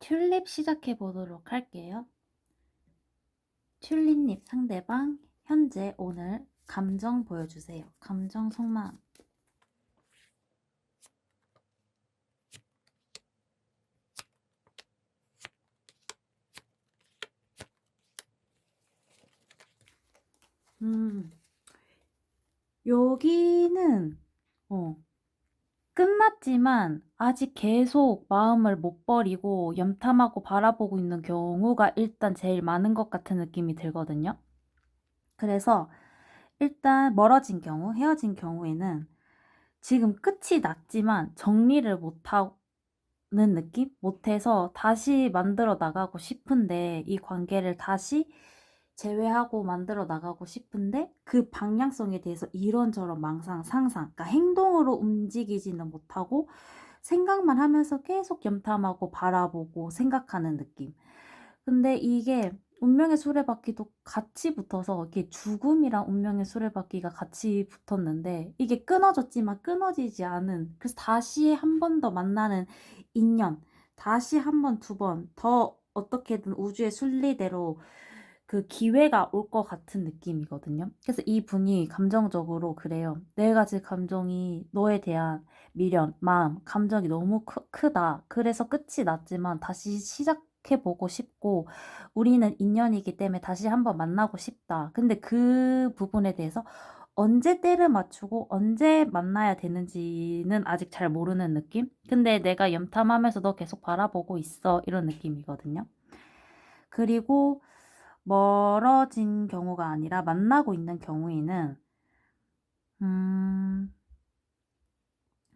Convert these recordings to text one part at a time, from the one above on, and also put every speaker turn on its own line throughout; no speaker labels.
튤립 시작해 보도록 할게요. 튤립님 상대방 현재 오늘 감정 보여주세요. 감정 속마음. 여기는 끝났지만 아직 계속 마음을 못 버리고 염탐하고 바라보고 있는 경우가 일단 제일 많은 것 같은 느낌이 들거든요. 그래서 일단 멀어진 경우, 헤어진 경우에는 지금 끝이 났지만 정리를 못하는 느낌? 못해서 다시 만들어 나가고 싶은데, 이 관계를 다시 제외하고 만들어 나가고 싶은데 그 방향성에 대해서 이런저런 망상, 상상, 그러니까 행동으로 움직이지는 못하고 생각만 하면서 계속 염탐하고 바라보고 생각하는 느낌. 근데 이게 운명의 수레바퀴도 같이 붙어서, 이게 죽음이랑 운명의 수레바퀴가 같이 붙었는데 이게 끊어졌지만 끊어지지 않은, 그래서 다시 한 번 더 만나는 인연, 다시 한 번, 두 번 더 어떻게든 우주의 순리대로 그 기회가 올 것 같은 느낌이거든요. 그래서 이분이 감정적으로 그래요. 내가 지금 감정이, 너에 대한 미련, 마음, 감정이 너무 크다. 그래서 끝이 났지만 다시 시작해보고 싶고 우리는 인연이기 때문에 다시 한번 만나고 싶다. 근데 그 부분에 대해서 언제 때를 맞추고 언제 만나야 되는지는 아직 잘 모르는 느낌? 근데 내가 염탐하면서 너 계속 바라보고 있어. 이런 느낌이거든요. 그리고 멀어진 경우가 아니라 만나고 있는 경우에는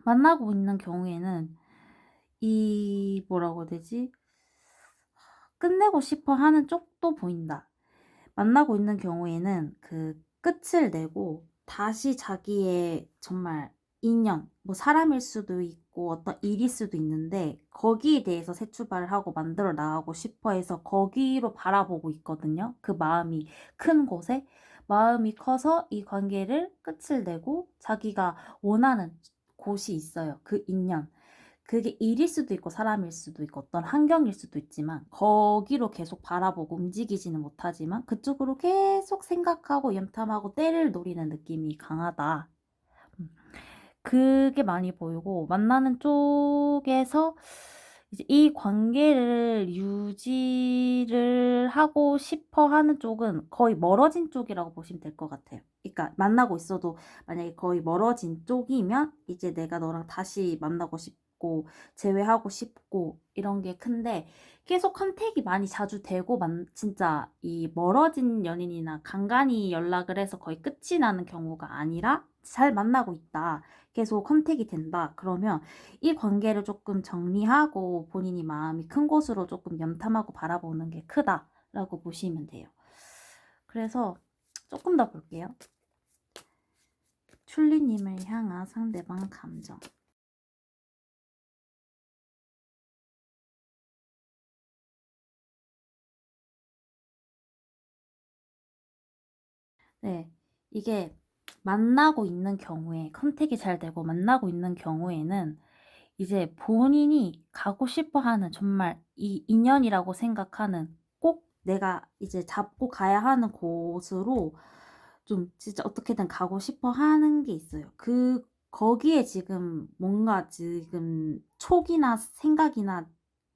만나고 있는 경우에는 이 뭐라고 해야 되지? 끝내고 싶어 하는 쪽도 보인다. 만나고 있는 경우에는 그 끝을 내고 다시 자기의 정말 인연, 뭐 사람일 수도 있고 어떤 일일 수도 있는데 거기에 대해서 새 출발을 하고 만들어 나가고 싶어 해서 거기로 바라보고 있거든요. 그 마음이 큰 곳에. 마음이 커서 이 관계를 끝을 내고 자기가 원하는 곳이 있어요. 그 인연. 그게 일일 수도 있고 사람일 수도 있고 어떤 환경일 수도 있지만 거기로 계속 바라보고 움직이지는 못하지만 그쪽으로 계속 생각하고 염탐하고 때를 노리는 느낌이 강하다. 그게 많이 보이고, 만나는 쪽에서 이제 이 관계를 유지를 하고 싶어 하는 쪽은 거의 멀어진 쪽이라고 보시면 될 것 같아요. 그러니까 만나고 있어도 만약에 거의 멀어진 쪽이면 이제 내가 너랑 다시 만나고 싶고 재회하고 싶고 이런 게 큰데, 계속 컨택이 많이 자주 되고 진짜 이 멀어진 연인이나 간간히 연락을 해서 거의 끝이 나는 경우가 아니라 잘 만나고 있다. 계속 컨택이 된다. 그러면 이 관계를 조금 정리하고 본인이 마음이 큰 곳으로 조금 염탐하고 바라보는 게 크다라고 보시면 돼요. 그래서 조금 더 볼게요. 튤리님을 향한 상대방 감정. 네, 이게 만나고 있는 경우에, 컨택이 잘 되고 만나고 있는 경우에는 이제 본인이 가고 싶어 하는, 정말 이 인연이라고 생각하는, 꼭 내가 이제 잡고 가야 하는 곳으로 좀 진짜 어떻게든 가고 싶어 하는 게 있어요. 거기에 지금 뭔가 지금 촉이나 생각이나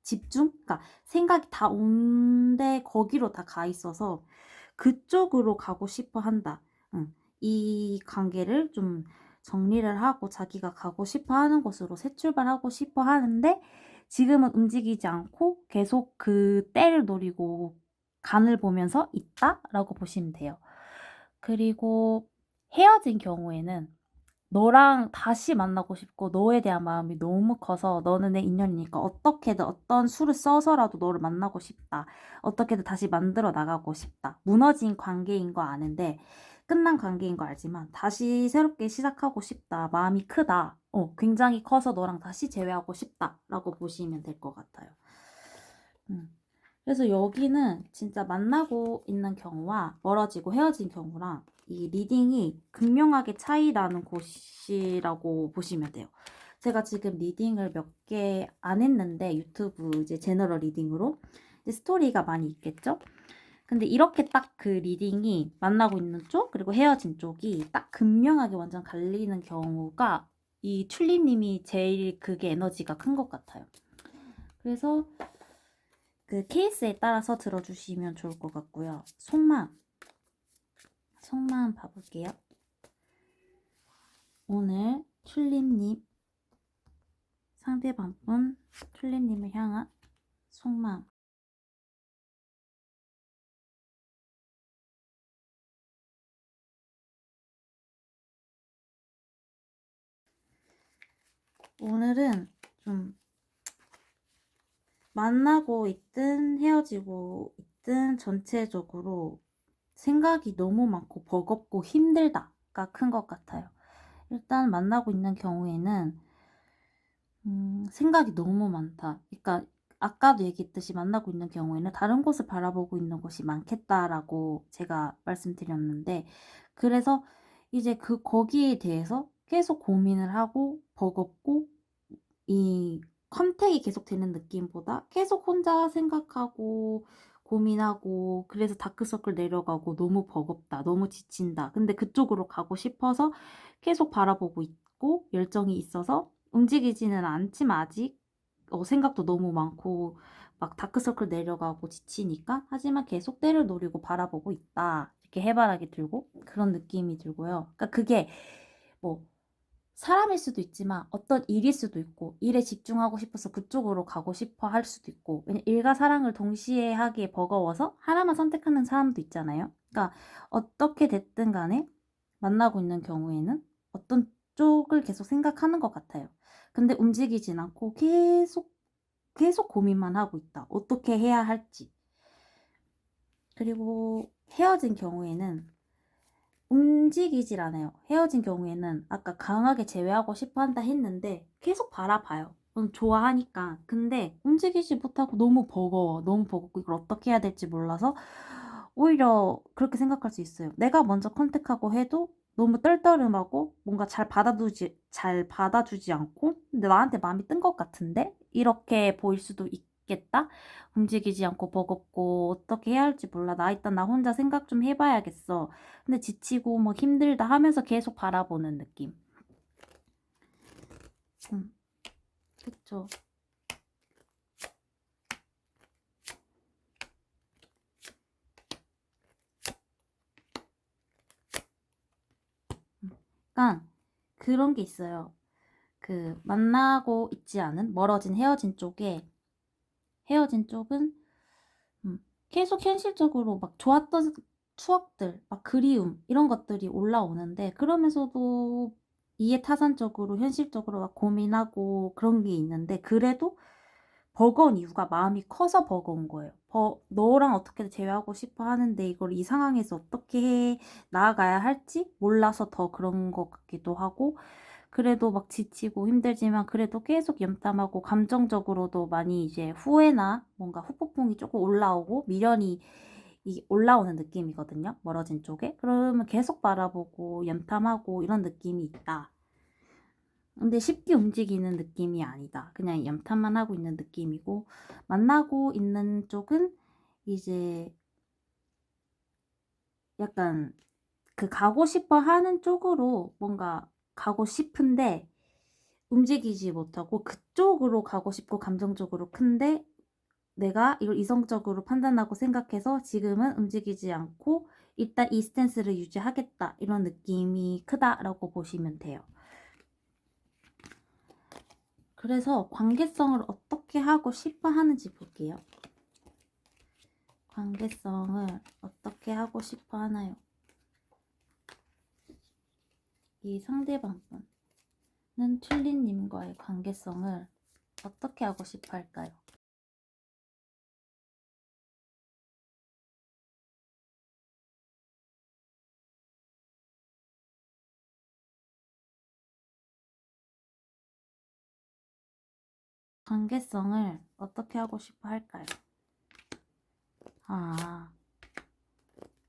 집중? 그러니까 생각이 다 온데 거기로 다 가 있어서 그쪽으로 가고 싶어 한다. 이 관계를 좀 정리를 하고 자기가 가고 싶어 하는 곳으로 새 출발하고 싶어 하는데 지금은 움직이지 않고 계속 그 때를 노리고 간을 보면서 있다라고 보시면 돼요. 그리고 헤어진 경우에는 너랑 다시 만나고 싶고 너에 대한 마음이 너무 커서 너는 내 인연이니까 어떻게든 어떤 수를 써서라도 너를 만나고 싶다. 어떻게든 다시 만들어 나가고 싶다. 무너진 관계인 거 아는데, 끝난 관계인 거 알지만 다시 새롭게 시작하고 싶다. 마음이 크다. 굉장히 커서 너랑 다시 재회하고 싶다. 라고 보시면 될 것 같아요. 그래서 여기는 진짜 만나고 있는 경우와 멀어지고 헤어진 경우랑 이 리딩이 극명하게 차이 나는 곳이라고 보시면 돼요. 제가 지금 리딩을 몇 개 안 했는데 유튜브 이제 제너럴 리딩으로 이제 스토리가 많이 있겠죠? 근데 이렇게 딱 그 리딩이 만나고 있는 쪽 그리고 헤어진 쪽이 딱 극명하게 완전 갈리는 경우가 이 튤립님이 제일 그게 에너지가 큰 것 같아요. 그래서 그 케이스에 따라서 들어주시면 좋을 것 같고요. 속마음 봐볼게요. 오늘 튤립님 상대방분 튤립님을 향한 속마음. 오늘은 좀 만나고 있든 헤어지고 있든 전체적으로 생각이 너무 많고 버겁고 힘들다가 큰 것 같아요. 일단 만나고 있는 경우에는 생각이 너무 많다. 그러니까 아까도 얘기했듯이 만나고 있는 경우에는 다른 곳을 바라보고 있는 곳이 많겠다라고 제가 말씀드렸는데, 그래서 이제 거기에 대해서 계속 고민을 하고 버겁고 이 컨택이 계속 되는 느낌보다 계속 혼자 생각하고 고민하고 그래서 다크서클 내려가고 너무 버겁다, 너무 지친다. 근데 그쪽으로 가고 싶어서 계속 바라보고 있고 열정이 있어서 움직이지는 않지만 아직 생각도 너무 많고 막 다크서클 내려가고 지치니까 하지만 계속 때를 노리고 바라보고 있다. 이렇게 해바라기 들고 그런 느낌이 들고요. 그러니까 그게 뭐 사람일 수도 있지만 어떤 일일 수도 있고 일에 집중하고 싶어서 그쪽으로 가고 싶어 할 수도 있고 왜냐면 일과 사랑을 동시에 하기에 버거워서 하나만 선택하는 사람도 있잖아요. 그러니까 어떻게 됐든 간에 만나고 있는 경우에는 어떤 쪽을 계속 생각하는 것 같아요. 근데 움직이진 않고 계속 고민만 하고 있다. 어떻게 해야 할지. 그리고 헤어진 경우에는 움직이질 않아요. 헤어진 경우에는 아까 강하게 제외하고 싶어 한다 했는데 계속 바라봐요. 좋아하니까. 근데 움직이지 못하고 너무 버거워. 너무 버겁고 이걸 어떻게 해야 될지 몰라서 오히려 그렇게 생각할 수 있어요. 내가 먼저 컨택하고 해도 너무 떨떠름하고 뭔가 잘 받아주지 않고 근데 나한테 마음이 뜬 것 같은데 이렇게 보일 수도 있겠다. 움직이지 않고 버겁고 어떻게 해야 할지 몰라. 일단 나 혼자 생각 좀 해봐야겠어. 근데 지치고 뭐 힘들다 하면서 계속 바라보는 느낌. 그쵸. 그러니까 그런 게 있어요. 그 만나고 있지 않은 멀어진 헤어진 쪽은 계속 현실적으로 막 좋았던 추억들, 막 그리움 이런 것들이 올라오는데 그러면서도 이해타산적으로 현실적으로 막 고민하고 그런 게 있는데 그래도 버거운 이유가 마음이 커서 버거운 거예요. 너랑 어떻게 제외하고 싶어 하는데 이걸 이 상황에서 어떻게 나아가야 할지 몰라서 더 그런 것 같기도 하고 그래도 막 지치고 힘들지만 그래도 계속 염탐하고 감정적으로도 많이 이제 후회나 뭔가 후폭풍이 조금 올라오고 미련이 올라오는 느낌이거든요. 멀어진 쪽에. 그러면 계속 바라보고 염탐하고 이런 느낌이 있다. 근데 쉽게 움직이는 느낌이 아니다. 그냥 염탐만 하고 있는 느낌이고 만나고 있는 쪽은 이제 약간 그 가고 싶어 하는 쪽으로 뭔가 가고 싶은데 움직이지 못하고 그쪽으로 가고 싶고 감정적으로 큰데 내가 이걸 이성적으로 판단하고 생각해서 지금은 움직이지 않고 일단 이 스탠스를 유지하겠다 이런 느낌이 크다라고 보시면 돼요. 그래서 관계성을 어떻게 하고 싶어 하는지 볼게요. 관계성을 어떻게 하고 싶어 하나요? 이 상대방분은 튤립님과의 관계성을 어떻게 하고 싶어 할까요? 관계성을 어떻게 하고 싶어 할까요?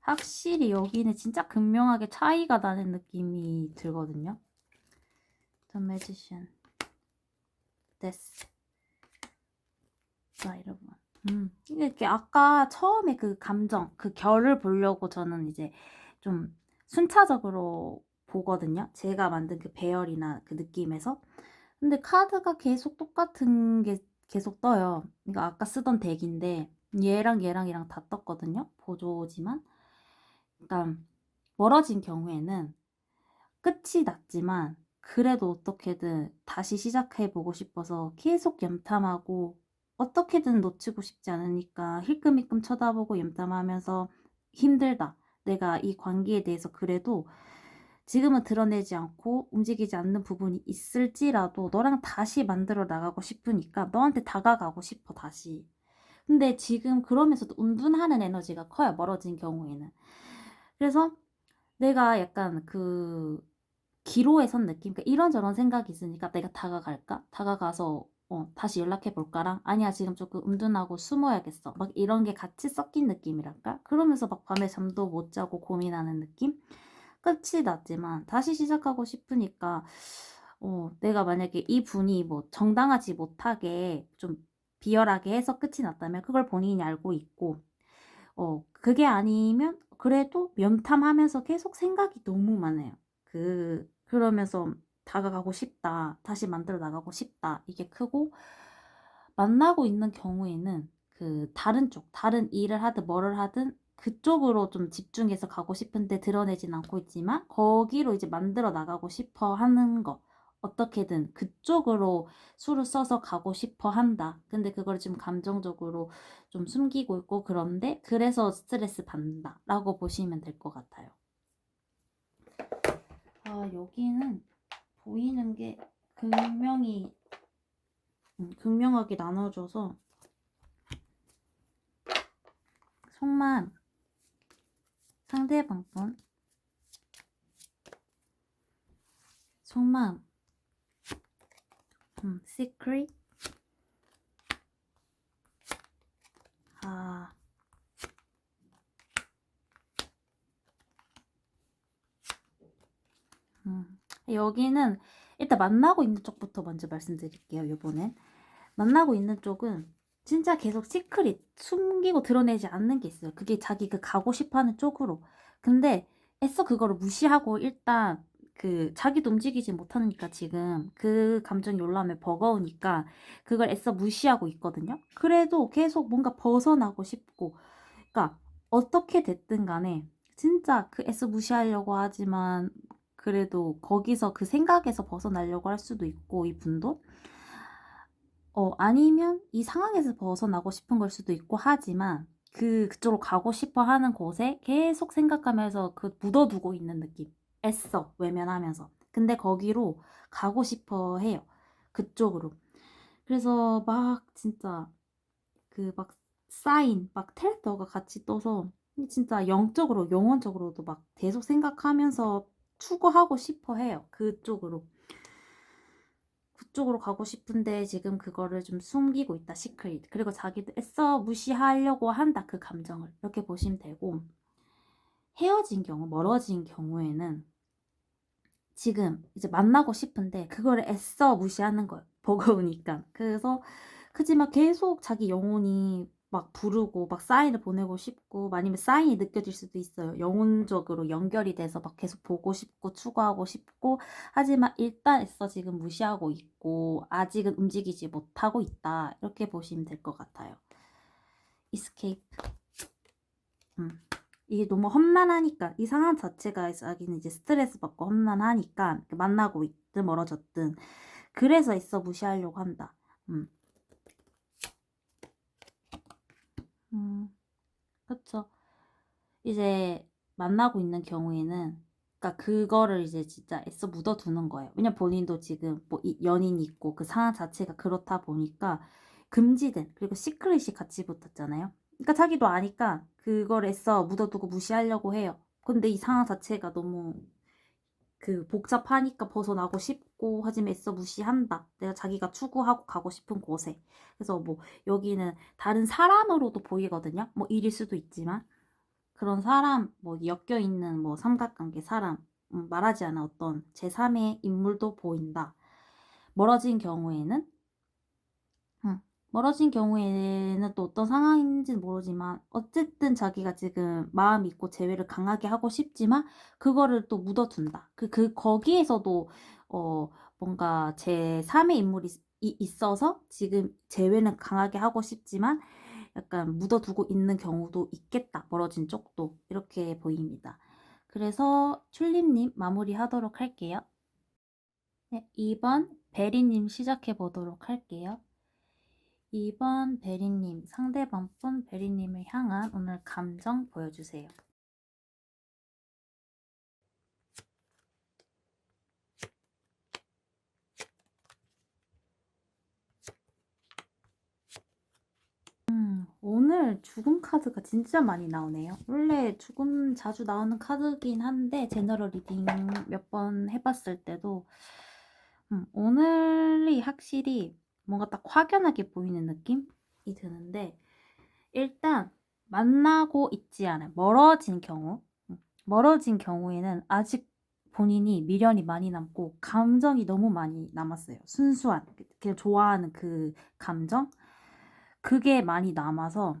확실히 여기는 진짜 극명하게 차이가 나는 느낌이 들거든요. The Magician. 됐어. 자, 여러분. 이렇게 아까 처음에 그 감정, 그 결을 보려고 저는 이제 좀 순차적으로 보거든요. 제가 만든 그 배열이나 그 느낌에서. 근데 카드가 계속 똑같은 게 계속 떠요. 이거 아까 쓰던 덱인데 얘랑 다 떴거든요. 보조지만. 그러니까 멀어진 경우에는 끝이 났지만 그래도 어떻게든 다시 시작해보고 싶어서 계속 염탐하고 어떻게든 놓치고 싶지 않으니까 힐끔힐끔 쳐다보고 염탐하면서 힘들다. 내가 이 관계에 대해서 그래도 지금은 드러내지 않고 움직이지 않는 부분이 있을지라도 너랑 다시 만들어 나가고 싶으니까 너한테 다가가고 싶어, 다시. 근데 지금 그러면서도 은둔하는 에너지가 커요, 멀어진 경우에는. 그래서 내가 약간 그 기로에 선 느낌? 그러니까 이런저런 생각이 있으니까 내가 다가갈까? 다가가서 다시 연락해볼까랑 아니야 지금 조금 은둔하고 숨어야겠어. 막 이런 게 같이 섞인 느낌이랄까? 그러면서 막 밤에 잠도 못 자고 고민하는 느낌? 끝이 났지만 다시 시작하고 싶으니까 내가 만약에 이 분이 뭐 정당하지 못하게 좀 비열하게 해서 끝이 났다면 그걸 본인이 알고 있고 그게 아니면 그래도 면탐하면서 계속 생각이 너무 많아요. 그러면서 다가가고 싶다. 다시 만들어 나가고 싶다. 이게 크고, 만나고 있는 경우에는 그 다른 쪽, 다른 일을 하든 뭐를 하든 그쪽으로 좀 집중해서 가고 싶은데 드러내진 않고 있지만, 거기로 이제 만들어 나가고 싶어 하는 거. 어떻게든 그쪽으로 수를 써서 가고 싶어 한다. 근데 그걸 좀 감정적으로 좀 숨기고 있고 그런데 그래서 스트레스 받는다. 라고 보시면 될 것 같아요. 아, 여기는 보이는 게 극명하게 나눠져서 속만 상대방 분 속만 secret 아 여기는 일단 만나고 있는 쪽부터 먼저 말씀드릴게요. 요번엔 만나고 있는 쪽은 진짜 계속 시크릿 숨기고 드러내지 않는 게 있어요. 그게 자기 그 가고 싶어하는 쪽으로. 근데 애써 그거를 무시하고 일단 그 자기도 움직이지 못하니까 지금 그 감정이 올라오면 버거우니까 그걸 애써 무시하고 있거든요. 그래도 계속 뭔가 벗어나고 싶고, 그러니까 어떻게 됐든 간에 진짜 그 애써 무시하려고 하지만 그래도 거기서 그 생각에서 벗어나려고 할 수도 있고 이분도 아니면 이 상황에서 벗어나고 싶은 걸 수도 있고 하지만 그쪽으로 가고 싶어 하는 곳에 계속 생각하면서 그 묻어두고 있는 느낌. 애써 외면하면서. 근데 거기로 가고 싶어 해요. 그쪽으로. 그래서 막 진짜 그 막 사인, 막 텔레터가 같이 떠서 진짜 영적으로, 영혼적으로도 막 계속 생각하면서 추구하고 싶어 해요. 그쪽으로 가고 싶은데 지금 그거를 좀 숨기고 있다, 시크릿. 그리고 자기도 애써 무시하려고 한다, 그 감정을. 이렇게 보시면 되고, 헤어진 경우, 멀어진 경우에는 지금 이제 만나고 싶은데 그거를 애써 무시하는 거예요. 버거우니까. 그래서 그지만 계속 자기 영혼이 막 부르고 막 사인을 보내고 싶고 아니면 사인이 느껴질 수도 있어요. 영혼적으로 연결이 돼서 막 계속 보고 싶고 추구하고 싶고 하지만 일단 애써 지금 무시하고 있고 아직은 움직이지 못하고 있다. 이렇게 보시면 될 것 같아요. escape. 이게 너무 험난하니까 이 상황 자체가 자기는 이제 스트레스 받고 험난하니까 만나고 있든 멀어졌든 그래서 애써 무시하려고 한다. 그쵸. 이제 만나고 있는 경우에는 그러니까 그거를 이제 진짜 애써 묻어두는 거예요. 왜냐면 본인도 지금 뭐 연인이 있고 그 상황 자체가 그렇다 보니까 금지된 그리고 시크릿이 같이 붙었잖아요. 그러니까 자기도 아니까 그걸 애써 묻어두고 무시하려고 해요. 근데 이 상황 자체가 너무 그 복잡하니까 벗어나고 싶고 하지만 애써 무시한다. 내가 자기가 추구하고 가고 싶은 곳에. 그래서 뭐 여기는 다른 사람으로도 보이거든요. 뭐 일일 수도 있지만 그런 사람, 뭐 엮여 있는 뭐 삼각관계 사람, 말하지 않아 어떤 제3의 인물도 보인다. 멀어진 경우에는 멀어진 경우에는 또 어떤 상황인지는 모르지만 어쨌든 자기가 지금 마음이 있고 재회를 강하게 하고 싶지만 그거를 또 묻어둔다. 거기에서도 어 뭔가 제3의 인물이 있어서 지금 재회는 강하게 하고 싶지만 약간 묻어두고 있는 경우도 있겠다. 멀어진 쪽도. 이렇게 보입니다. 그래서 튤립님 마무리하도록 할게요. 네, 2번 베리님 시작해 보도록 할게요. 2번 베리님, 상대방 분 베리님을 향한 오늘 감정 보여주세요. 오늘 죽음 카드가 진짜 많이 나오네요. 원래 죽음 자주 나오는 카드긴 한데 제너럴 리딩 몇 번 해봤을 때도 오늘이 확실히 뭔가 딱 확연하게 보이는 느낌이 드는데 일단 만나고 있지 않은 멀어진 경우 멀어진 경우에는 아직 본인이 미련이 많이 남고 감정이 너무 많이 남았어요. 순수한 그냥 좋아하는 그 감정 그게 많이 남아서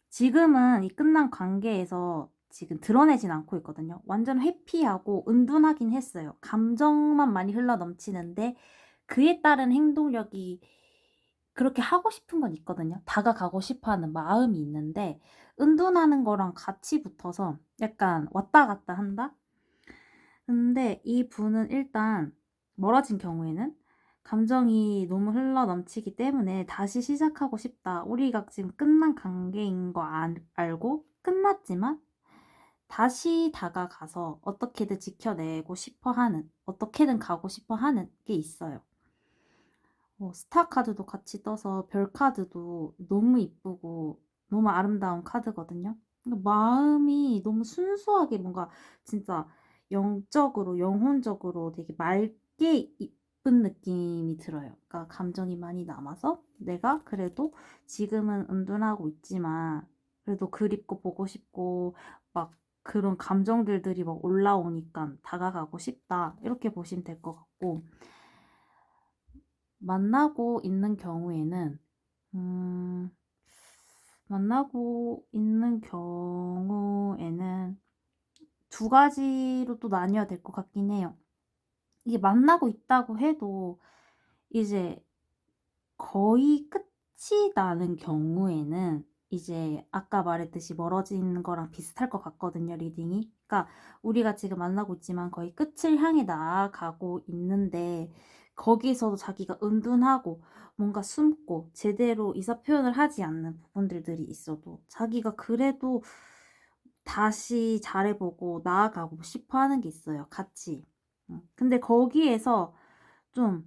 지금은 이 끝난 관계에서 지금 드러내진 않고 있거든요. 완전 회피하고 은둔하긴 했어요. 감정만 많이 흘러넘치는데 그에 따른 행동력이 그렇게 하고 싶은 건 있거든요. 다가가고 싶어하는 마음이 있는데 은둔하는 거랑 같이 붙어서 약간 왔다 갔다 한다? 근데 이 분은 일단 멀어진 경우에는 감정이 너무 흘러넘치기 때문에 다시 시작하고 싶다. 우리가 지금 끝난 관계인 거 알고 끝났지만 다시 다가가서 어떻게든 지켜내고 싶어 하는, 어떻게든 가고 싶어 하는 게 있어요. 스타 카드도 같이 떠서 별 카드도 너무 이쁘고 너무 아름다운 카드거든요. 마음이 너무 순수하게 뭔가 진짜 영적으로, 영혼적으로 되게 맑게 이쁜 느낌이 들어요. 그러니까 감정이 많이 남아서 내가 그래도 지금은 은둔하고 있지만 그래도 그립고 보고 싶고 막 그런 감정들이 막 올라오니까 다가가고 싶다. 이렇게 보시면 될 것 같고 만나고 있는 경우에는 음 만나고 있는 경우에는 두 가지로 또 나뉘어야 될 것 같긴 해요. 이게 만나고 있다고 해도 이제 거의 끝이 나는 경우에는 이제 아까 말했듯이 멀어지는 거랑 비슷할 것 같거든요, 리딩이. 그러니까 우리가 지금 만나고 있지만 거의 끝을 향해 나아가고 있는데 거기서도 자기가 은둔하고 뭔가 숨고 제대로 의사 표현을 하지 않는 부분들이 있어도 자기가 그래도 다시 잘해보고 나아가고 싶어 하는 게 있어요, 같이. 근데 거기에서 좀,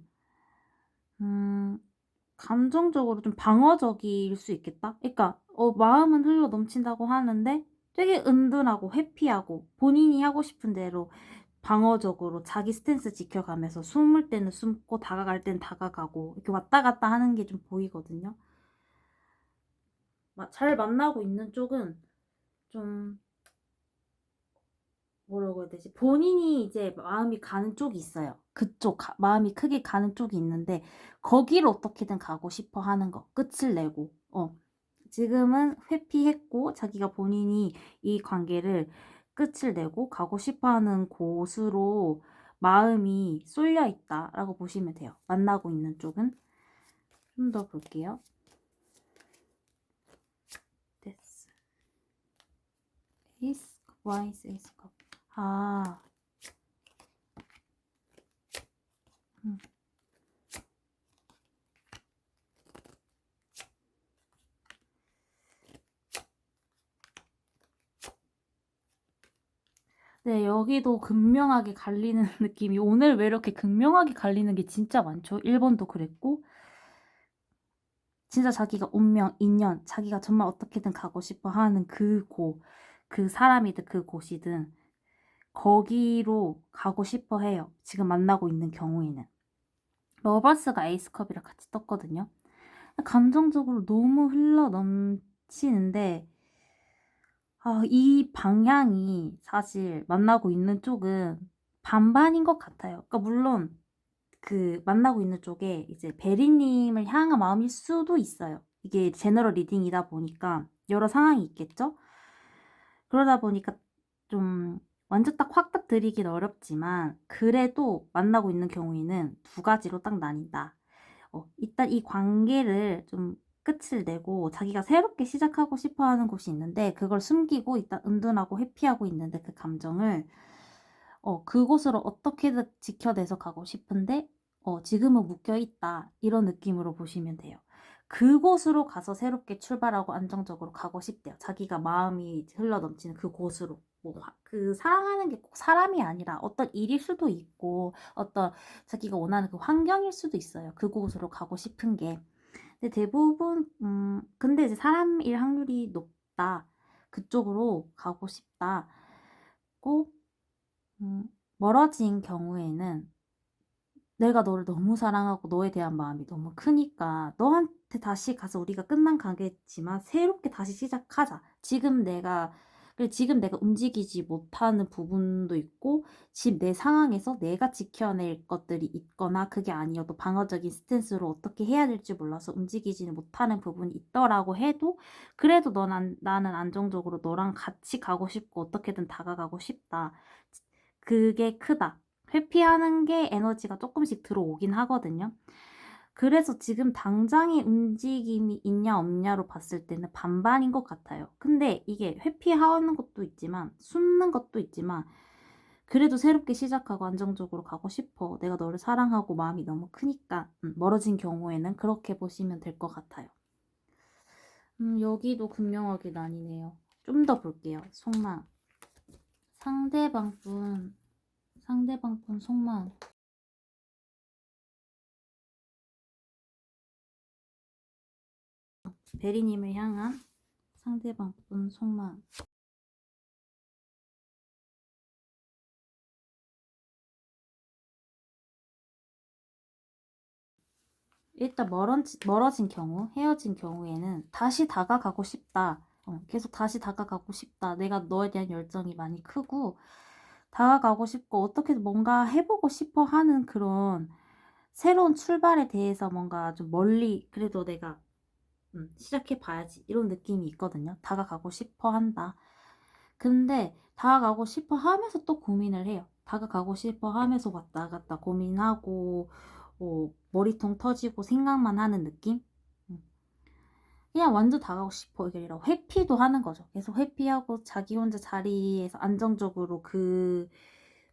감정적으로 좀 방어적일 수 있겠다? 그러니까 마음은 흘러 넘친다고 하는데 되게 은둔하고 회피하고 본인이 하고 싶은 대로 방어적으로 자기 스탠스 지켜가면서 숨을 때는 숨고 다가갈 때는 다가가고 이렇게 왔다 갔다 하는 게 좀 보이거든요. 잘 만나고 있는 쪽은 좀 뭐라고 해야 되지? 본인이 이제 마음이 가는 쪽이 있어요. 그쪽 마음이 크게 가는 쪽이 있는데 거기를 어떻게든 가고 싶어 하는 거. 끝을 내고. 지금은 회피했고 자기가 본인이 이 관계를 끝을 내고 가고 싶어 하는 곳으로 마음이 쏠려 있다라고 보시면 돼요. 만나고 있는 쪽은. 좀 더 볼게요. 됐어. 에이스, 와이스, 에이스 컵. 아. 음. 네, 여기도 극명하게 갈리는 느낌이 오늘 왜 이렇게 극명하게 갈리는 게 진짜 많죠? 1번도 그랬고 진짜 자기가 운명, 인연, 자기가 정말 어떻게든 가고 싶어 하는 그 사람이든 그 곳이든 거기로 가고 싶어 해요. 지금 만나고 있는 경우에는. 러버스가 에이스컵이랑 같이 떴거든요. 감정적으로 너무 흘러 넘치는데 이 방향이 사실 만나고 있는 쪽은 반반인 것 같아요. 그러니까 물론 그 만나고 있는 쪽에 이제 베리님을 향한 마음일 수도 있어요. 이게 제너럴 리딩이다 보니까 여러 상황이 있겠죠? 그러다 보니까 좀 완전 딱 확 딱 드리긴 어렵지만 그래도 만나고 있는 경우에는 두 가지로 딱 나뉜다. 일단 이 관계를 좀 끝을 내고 자기가 새롭게 시작하고 싶어 하는 곳이 있는데 그걸 숨기고 일단 은둔하고 회피하고 있는데 그 감정을 그곳으로 어떻게든 지켜내서 가고 싶은데 지금은 묶여 있다. 이런 느낌으로 보시면 돼요. 그곳으로 가서 새롭게 출발하고 안정적으로 가고 싶대요. 자기가 마음이 흘러넘치는 그곳으로. 그 사랑하는 게 꼭 사람이 아니라 어떤 일일 수도 있고 어떤 자기가 원하는 그 환경일 수도 있어요. 그곳으로 가고 싶은 게. 근데 대부분 근데 이제 사람일 확률이 높다. 그쪽으로 가고 싶다. 꼭 멀어진 경우에는 내가 너를 너무 사랑하고 너에 대한 마음이 너무 크니까 너한테 다시 가서 우리가 끝난 관계지만 새롭게 다시 시작하자. 지금 내가 움직이지 못하는 부분도 있고 지금 내 상황에서 내가 지켜낼 것들이 있거나 그게 아니어도 방어적인 스탠스로 어떻게 해야 될지 몰라서 움직이지는 못하는 부분이 있더라고 해도 그래도 나는 안정적으로 너랑 같이 가고 싶고 어떻게든 다가가고 싶다. 그게 크다. 회피하는 게 에너지가 조금씩 들어오긴 하거든요. 그래서 지금 당장의 움직임이 있냐 없냐로 봤을 때는 반반인 것 같아요. 근데 이게 회피하는 것도 있지만 숨는 것도 있지만 그래도 새롭게 시작하고 안정적으로 가고 싶어. 내가 너를 사랑하고 마음이 너무 크니까 멀어진 경우에는 그렇게 보시면 될 것 같아요. 여기도 극명하게 나뉘네요. 좀 더 볼게요. 속마음. 상대방 분 속마음. 베리님을 향한 상대방 분 속마음. 일단 멀어진 경우, 헤어진 경우에는 다시 다가가고 싶다. 계속 다시 다가가고 싶다. 내가 너에 대한 열정이 많이 크고 다가가고 싶고 어떻게든 뭔가 해보고 싶어 하는 그런 새로운 출발에 대해서 뭔가 좀 멀리 그래도 내가 시작해봐야지 이런 느낌이 있거든요. 다가가고 싶어 한다. 근데 다가가고 싶어 하면서 또 고민을 해요. 다가가고 싶어 하면서 왔다 갔다 고민하고 머리통 터지고 생각만 하는 느낌? 음. 그냥 완전 다가가고 싶어 이게 아니라 회피도 하는 거죠. 계속 회피하고 자기 혼자 자리에서 안정적으로 그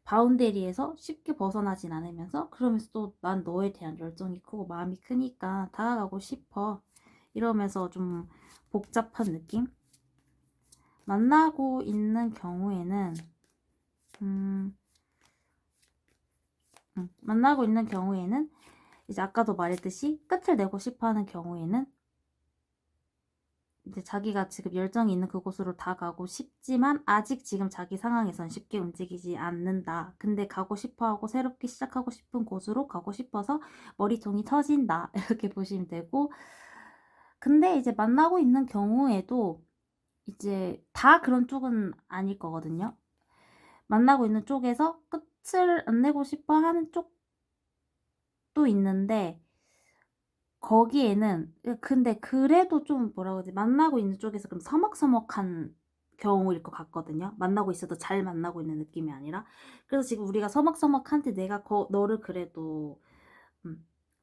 바운데리에서 쉽게 벗어나진 않으면서 그러면서 또 난 너에 대한 열정이 크고 마음이 크니까 다가가고 싶어 이러면서 좀 복잡한 느낌? 만나고 있는 경우에는 만나고 있는 경우에는 이제 아까도 말했듯이 끝을 내고 싶어하는 경우에는 이제 자기가 지금 열정이 있는 그곳으로 다가가고 싶지만 아직 지금 자기 상황에선 쉽게 움직이지 않는다. 근데 가고 싶어하고 새롭게 시작하고 싶은 곳으로 가고 싶어서 머리통이 터진다. 이렇게 보시면 되고 근데 이제 만나고 있는 경우에도 이제 다 그런 쪽은 아닐 거거든요. 만나고 있는 쪽에서 끝을 안 내고 싶어 하는 쪽도 있는데 거기에는 근데 그래도 좀 뭐라 그러지 만나고 있는 쪽에서 그럼 서먹서먹한 경우일 것 같거든요. 만나고 있어도 잘 만나고 있는 느낌이 아니라 그래서 지금 우리가 서먹서먹한데 내가 너를 그래도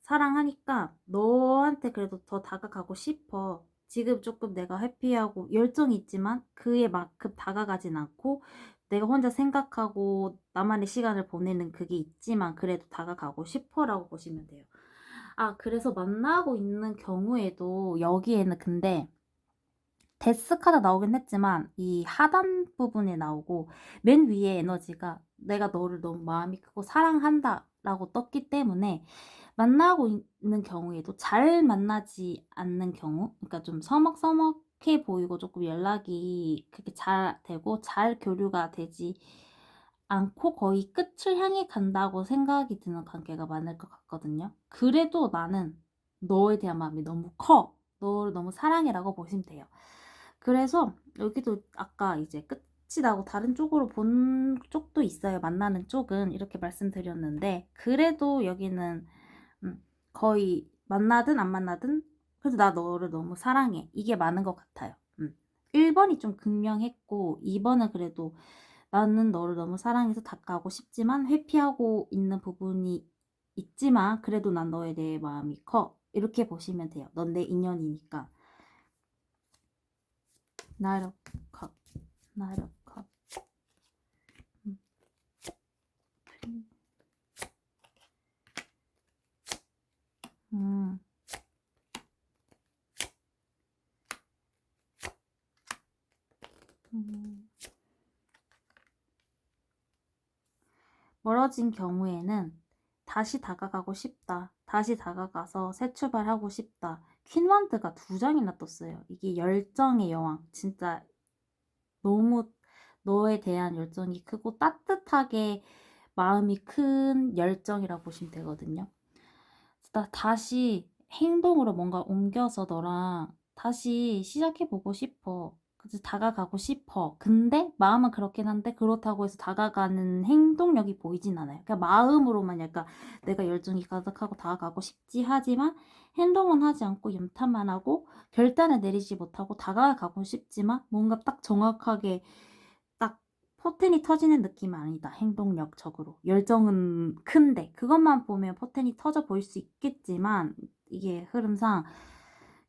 사랑하니까 너한테 그래도 더 다가가고 싶어. 지금 조금 내가 회피하고 열정이 있지만 그에 만큼 다가가진 않고 내가 혼자 생각하고 나만의 시간을 보내는 그게 있지만 그래도 다가가고 싶어라고 보시면 돼요. 그래서 만나고 있는 경우에도 여기에는 근데 데스 카드 나오긴 했지만 이 하단 부분에 나오고 맨 위에 에너지가 내가 너를 너무 마음이 크고 사랑한다 라고 떴기 때문에 만나고 있는 경우에도 잘 만나지 않는 경우 그러니까 좀 서먹서먹해 보이고 조금 연락이 그렇게 잘 되고 잘 교류가 되지 않고 거의 끝을 향해 간다고 생각이 드는 관계가 많을 것 같거든요. 그래도 나는 너에 대한 마음이 너무 커. 너를 너무 사랑해라고 보시면 돼요. 그래서 여기도 아까 이제 끝이라고 다른 쪽으로 본 쪽도 있어요. 만나는 쪽은 이렇게 말씀드렸는데 그래도 여기는 거의 만나든 안 만나든 그래도 나 너를 너무 사랑해. 이게 많은 것 같아요. 1번이 좀 극명했고 2번은 그래도 나는 너를 너무 사랑해서 다가가고 싶지만 회피하고 있는 부분이 있지만 그래도 난 너에 대해 마음이 커. 이렇게 보시면 돼요. 넌 내 인연이니까. 나를 컵, 나를 컵. 음, 음. 멀어진 경우에는 다시 다가가고 싶다. 다시 다가가서 새 출발하고 싶다. 퀸완드가 2장이나 떴어요. 이게 열정의 여왕. 진짜 너무 너에 대한 열정이 크고 따뜻하게 마음이 큰 열정이라고 보시면 되거든요. 나 다시 행동으로 뭔가 옮겨서 너랑 다시 시작해보고 싶어. 그래서 다가가고 싶어. 근데 마음은 그렇긴 한데 그렇다고 해서 다가가는 행동력이 보이진 않아요. 그러니까 마음으로만 약간 내가 열정이 가득하고 다가가고 싶지 하지만 행동은 하지 않고 염탐만 하고 결단을 내리지 못하고 다가가고 싶지만 뭔가 딱 정확하게 딱 포텐이 터지는 느낌은 아니다. 행동력적으로. 열정은 큰데 그것만 보면 포텐이 터져 보일 수 있겠지만 이게 흐름상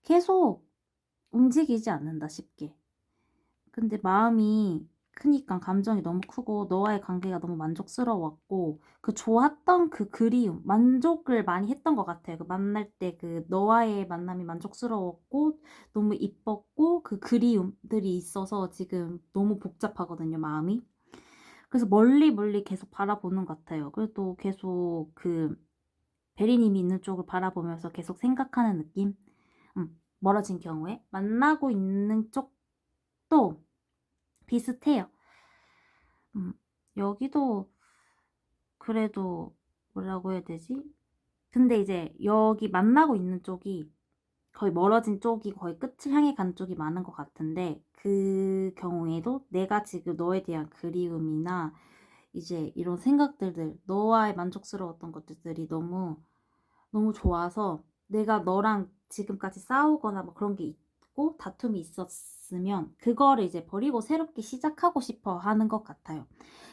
계속 움직이지 않는다 쉽게. 근데 마음이 크니까 감정이 너무 크고 너와의 관계가 너무 만족스러웠고 그 좋았던 그 그리움, 만족을 많이 했던 것 같아요. 그 만날 때 그 너와의 만남이 만족스러웠고 너무 이뻤고 그 그리움들이 있어서 지금 너무 복잡하거든요, 마음이. 그래서 멀리 멀리 계속 바라보는 것 같아요. 그래도 계속 그 베리님이 있는 쪽을 바라보면서 계속 생각하는 느낌? 멀어진 경우에 만나고 있는 쪽도 비슷해요. 여기도 그래도 뭐라고 해야 되지? 근데 이제 여기 만나고 있는 쪽이 거의 멀어진 쪽이 거의 끝을 향해 간 쪽이 많은 것 같은데 그 경우에도 내가 지금 너에 대한 그리움이나 이제 이런 생각들들 너와의 만족스러웠던 것들이 너무 너무 좋아서 내가 너랑 지금까지 싸우거나 뭐 그런 게 있고 다툼이 있었으면 그거를 이제 버리고 새롭게 시작하고 싶어 하는 것 같아요.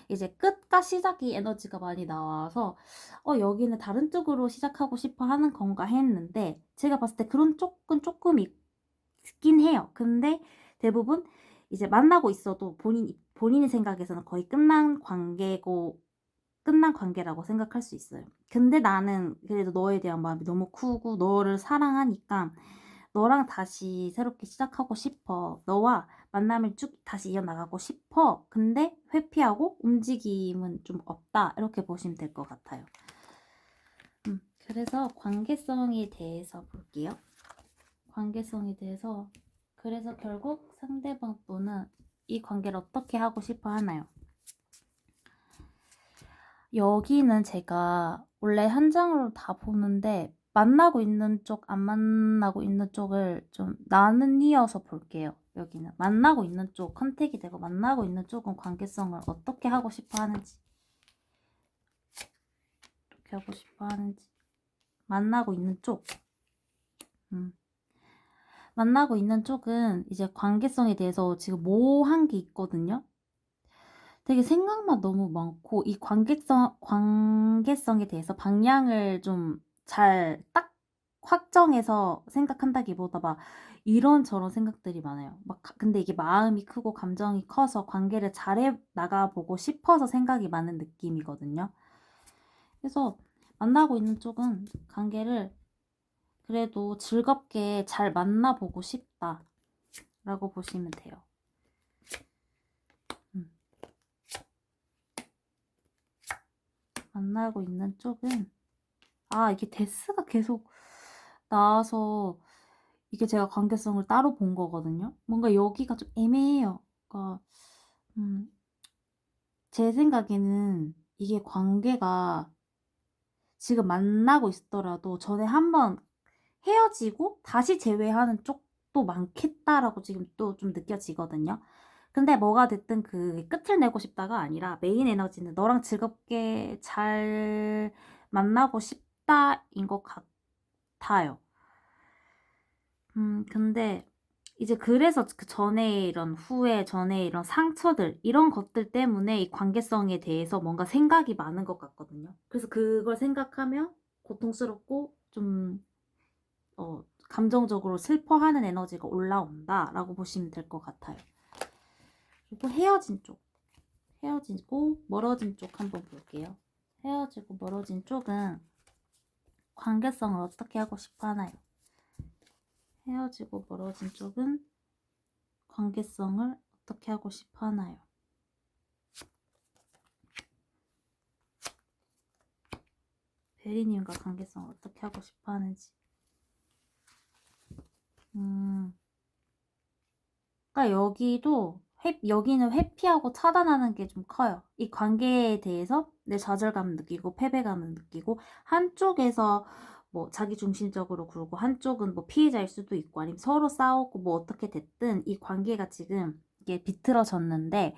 이제 끝과 시작이 에너지가 많이 나와서 여기는 다른 쪽으로 시작하고 싶어 하는 건가 했는데 제가 봤을 때 그런 쪽은 조금 있긴 해요. 근데 대부분 이제 만나고 있어도 본인의 생각에서는 거의 끝난 관계라고 생각할 수 있어요. 근데 나는 그래도 너에 대한 마음이 너무 크고 너를 사랑하니까 너랑 다시 새롭게 시작하고 싶어. 너와 만남을 쭉 다시 이어나가고 싶어. 근데 회피하고 움직임은 좀 없다. 이렇게 보시면 될 것 같아요. 그래서 관계성에 대해서 볼게요. 관계성에 대해서 그래서 결국 상대방 또는 이 관계를 어떻게 하고 싶어 하나요? 여기는 제가 원래 한 장으로 다 보는데 만나고 있는 쪽, 안 만나고 있는 쪽을 좀 나누어서 볼게요. 여기는 만나고 있는 쪽 컨택이 되고 만나고 있는 쪽은 관계성을 어떻게 하고 싶어 하는지 어떻게 하고 싶어 하는지 만나고 있는 쪽 만나고 있는 쪽은 이제 관계성에 대해서 지금 모호한 게 있거든요. 되게 생각만 너무 많고 이 관계성에 대해서 방향을 좀 잘 딱 확정해서 생각한다기보다 막 이런저런 생각들이 많아요. 막 근데 이게 마음이 크고 감정이 커서 관계를 잘해 나가보고 싶어서 생각이 많은 느낌이거든요. 그래서 만나고 있는 쪽은 관계를 그래도 즐겁게 잘 만나보고 싶다라고 보시면 돼요. 만나고 있는 쪽은 이게 데스가 계속 나와서 이게 제가 관계성을 따로 본 거거든요. 뭔가 여기가 좀 애매해요. 그러니까 제 생각에는 이게 관계가 지금 만나고 있더라도 전에 한번 헤어지고 다시 재회하는 쪽도 많겠다라고 지금 또 좀 느껴지거든요. 근데 뭐가 됐든 그 끝을 내고 싶다가 아니라 메인 에너지는 너랑 즐겁게 잘 만나고 싶다인 것 같아요. 근데 이제 그래서 그 전에 이런 후회, 전에 이런 상처들, 이런 것들 때문에 이 관계성에 대해서 뭔가 생각이 많은 것 같거든요. 그래서 그걸 생각하면 고통스럽고 좀, 감정적으로 슬퍼하는 에너지가 올라온다라고 보시면 될 것 같아요. 그리고 헤어진 쪽. 헤어지고 멀어진 쪽 한번 볼게요. 헤어지고 멀어진 쪽은 관계성을 어떻게 하고 싶어 하나요? 헤어지고 멀어진 쪽은 관계성을 어떻게 하고 싶어 하나요? 베리님과 관계성을 어떻게 하고 싶어 하는지. 그러니까 여기는 회피하고 차단하는 게 좀 커요. 이 관계에 대해서 내 좌절감을 느끼고 패배감을 느끼고 한쪽에서 뭐 자기 중심적으로 굴고 한쪽은 뭐 피해자일 수도 있고 아니면 서로 싸우고 뭐 어떻게 됐든 이 관계가 지금 이게 비틀어졌는데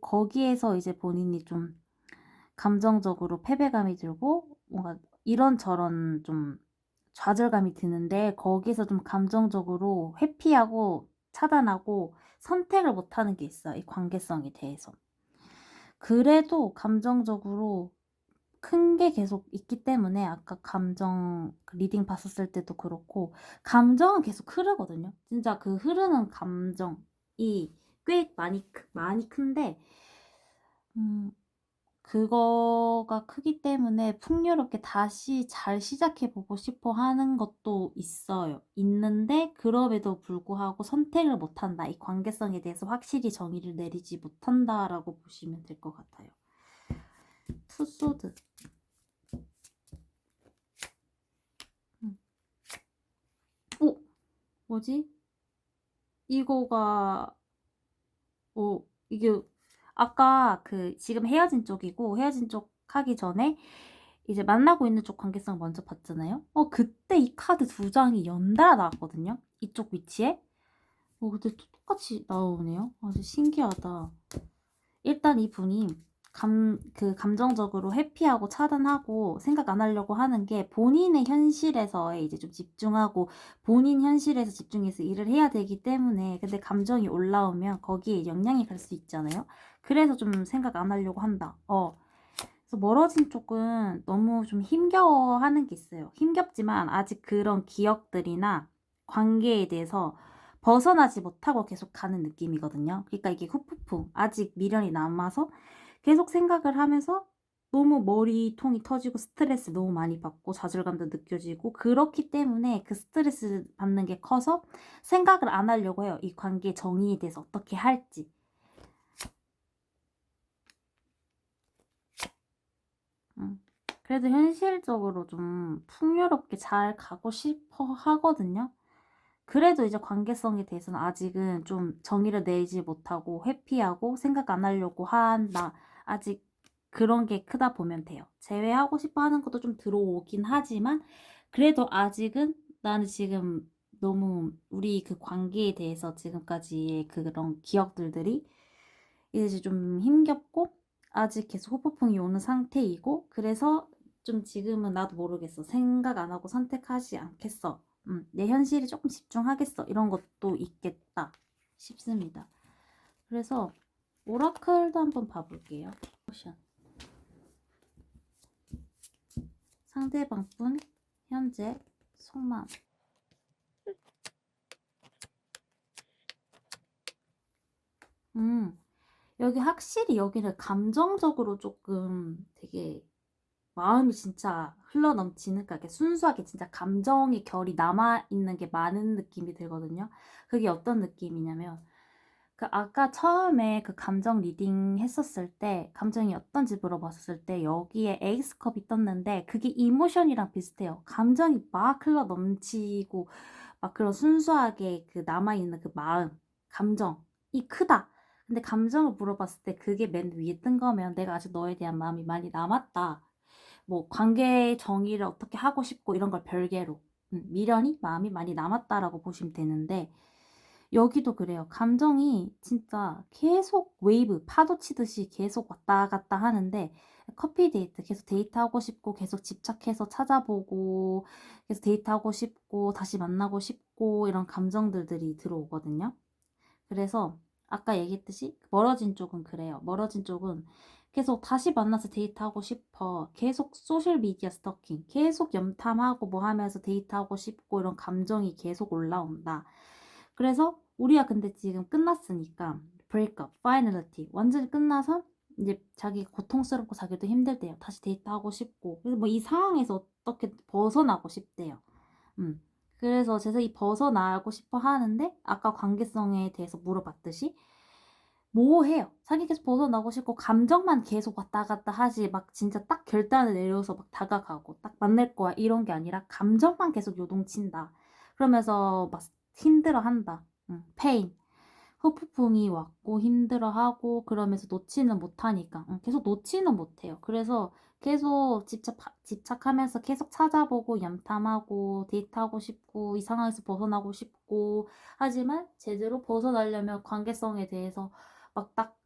거기에서 이제 본인이 좀 감정적으로 패배감이 들고 뭔가 이런저런 좀 좌절감이 드는데 거기서 좀 감정적으로 회피하고 차단하고 선택을 못하는 게 있어요. 이 관계성에 대해서. 그래도 감정적으로 큰 게 계속 있기 때문에 아까 감정 리딩 봤었을 때도 그렇고 감정은 계속 흐르거든요. 진짜 그 흐르는 감정이 꽤 많이 큰데 그거가 크기 때문에 풍요롭게 다시 잘 시작해보고 싶어 하는 것도 있는데, 그럼에도 불구하고 선택을 못한다. 이 관계성에 대해서 확실히 정의를 내리지 못한다라고 보시면 될 것 같아요. 투소드. 오! 뭐지? 이거가, 이게, 아까 지금 헤어진 쪽이고, 헤어진 쪽 하기 전에 이제 만나고 있는 쪽 관계성 먼저 봤잖아요. 그때 이 카드 두 장이 연달아 나왔거든요. 이쪽 위치에. 근데 똑같이 나오네요. 아주 신기하다. 일단 이분이 감정적으로 회피하고 차단하고 생각 안 하려고 하는 게 본인의 현실에서에 이제 좀 집중하고 본인 현실에서 집중해서 일을 해야 되기 때문에 근데 감정이 올라오면 거기에 영향이 갈 수 있잖아요. 그래서 좀 생각 안 하려고 한다. 그래서 멀어진 쪽은 너무 좀 힘겨워하는 게 있어요. 힘겹지만 아직 그런 기억들이나 관계에 대해서 벗어나지 못하고 계속 가는 느낌이거든요. 그러니까 이게 후폭풍, 아직 미련이 남아서 계속 생각을 하면서 너무 머리통이 터지고 스트레스 너무 많이 받고 좌절감도 느껴지고 그렇기 때문에 그 스트레스 받는 게 커서 생각을 안 하려고 해요. 이 관계 정의에 대해서 어떻게 할지. 그래도 현실적으로 좀 풍요롭게 잘 가고 싶어 하거든요. 그래도 이제 관계성에 대해서는 아직은 좀 정의를 내지 못하고 회피하고 생각 안 하려고 한다. 아직 그런 게 크다 보면 돼요. 제외하고 싶어 하는 것도 좀 들어오긴 하지만 그래도 아직은 나는 지금 너무 우리 그 관계에 대해서 지금까지의 그런 기억들이 이제 좀 힘겹고 아직 계속 후폭풍이 오는 상태이고 그래서 좀 지금은 나도 모르겠어. 생각 안 하고 선택하지 않겠어. 내 현실에 조금 집중하겠어. 이런 것도 있겠다 싶습니다. 그래서 오라클도 한번 봐볼게요. 포션. 상대방분 현재 속마음. 여기 확실히 여기는 감정적으로 조금 되게 마음이 진짜 흘러넘치는, 그러니까 순수하게 진짜 감정의 결이 남아있는 게 많은 느낌이 들거든요. 그게 어떤 느낌이냐면, 아까 처음에 그 감정 리딩 했었을 때, 감정이 어떤지 물어봤었을 때, 여기에 에이스컵이 떴는데, 그게 이모션이랑 비슷해요. 감정이 막 흘러넘치고, 막 그런 순수하게 그 남아있는 그 마음, 감정이 크다. 근데 감정을 물어봤을 때 그게 맨 위에 뜬 거면 내가 아직 너에 대한 마음이 많이 남았다. 뭐 관계의 정의를 어떻게 하고 싶고 이런 걸 별개로 미련이 마음이 많이 남았다라고 보시면 되는데 여기도 그래요. 감정이 진짜 계속 웨이브, 파도 치듯이 계속 왔다 갔다 하는데, 커피 데이트, 계속 데이트하고 싶고, 계속 집착해서 찾아보고, 계속 데이트하고 싶고, 다시 만나고 싶고, 이런 감정들이 들어오거든요. 그래서 아까 얘기했듯이 멀어진 쪽은 그래요. 멀어진 쪽은 계속 다시 만나서 데이트하고 싶어. 계속 소셜미디어 스토킹, 계속 염탐하고 뭐 하면서 데이트하고 싶고 이런 감정이 계속 올라온다. 그래서 우리가 근데 지금 끝났으니까 브레이크업, 파이널리티 완전히 끝나서 이제 자기가 고통스럽고 자기도 힘들대요. 다시 데이트하고 싶고. 그래서 뭐 이 상황에서 어떻게 벗어나고 싶대요. 음. 그래서 재석이 벗어나고 싶어 하는데 아까 관계성에 대해서 물어봤듯이 모호해요. 자기 계속 벗어나고 싶고 감정만 계속 왔다 갔다 하지 막 진짜 딱 결단을 내려서 막 다가가고 딱 만날 거야 이런 게 아니라 감정만 계속 요동친다. 그러면서 막 힘들어한다. 페인. 후폭풍이 왔고 힘들어하고 그러면서 놓지는 못하니까 계속 놓지는 못해요. 그래서 계속 집착하면서 계속 찾아보고 염탐하고 데이트하고 싶고 이 상황에서 벗어나고 싶고 하지만 제대로 벗어나려면 관계성에 대해서 막 딱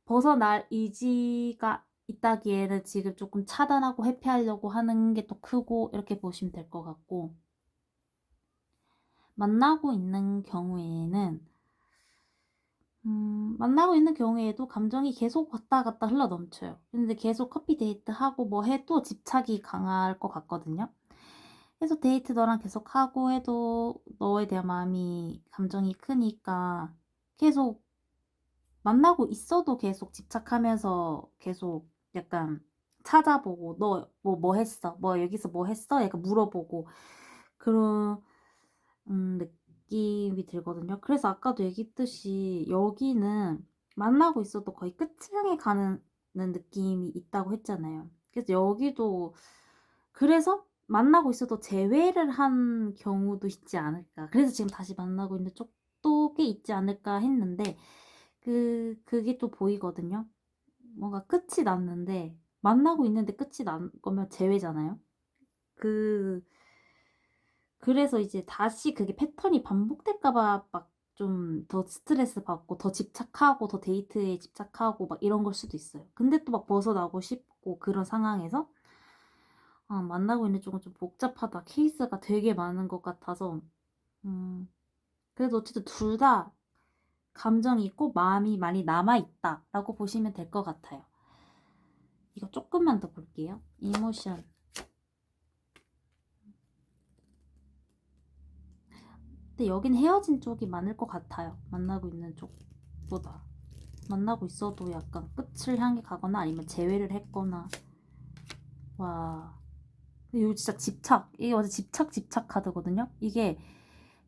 벗어날 의지가 있다기에는 지금 조금 차단하고 회피하려고 하는 게 또 크고 이렇게 보시면 될 것 같고 만나고 있는 경우에는 만나고 있는 경우에도 감정이 계속 왔다 갔다 흘러 넘쳐요. 근데 계속 커피 데이트 하고 뭐 해도 집착이 강할 것 같거든요. 계속 데이트 너랑 계속 하고 해도 너에 대한 마음이, 감정이 크니까 계속 만나고 있어도 계속 집착하면서 계속 약간 찾아보고 너 뭐 했어? 뭐 여기서 뭐 했어? 약간 물어보고 그런 느낌이 들거든요. 그래서 아까도 얘기했듯이 여기는 만나고 있어도 거의 끝을 향해 가는 느낌이 있다고 했잖아요. 그래서 여기도 그래서 만나고 있어도 재회를 한 경우도 있지 않을까. 그래서 지금 다시 만나고 있는 쪽도 꽤 있지 않을까 했는데 그게 또 보이거든요. 뭔가 끝이 났는데 만나고 있는데 끝이 난 거면 재회잖아요. 그 그래서 이제 다시 그게 패턴이 반복될까 봐 막 좀 더 스트레스 받고 더 집착하고 더 데이트에 집착하고 막 이런 걸 수도 있어요. 근데 또 막 벗어나고 싶고 그런 상황에서 만나고 있는 쪽은 좀 복잡하다. 케이스가 되게 많은 것 같아서 음 그래도 어쨌든 둘 다 감정이 있고 마음이 많이 남아 있다라고 보시면 될 것 같아요. 이거 조금만 더 볼게요. 이모션. 근데 여긴 헤어진 쪽이 많을 것 같아요. 만나고 있는 쪽보다. 만나고 있어도 약간 끝을 향해 가거나 아니면 재회를 했거나. 와. 근데 이거 진짜 집착. 이게 완전 집착 카드거든요. 이게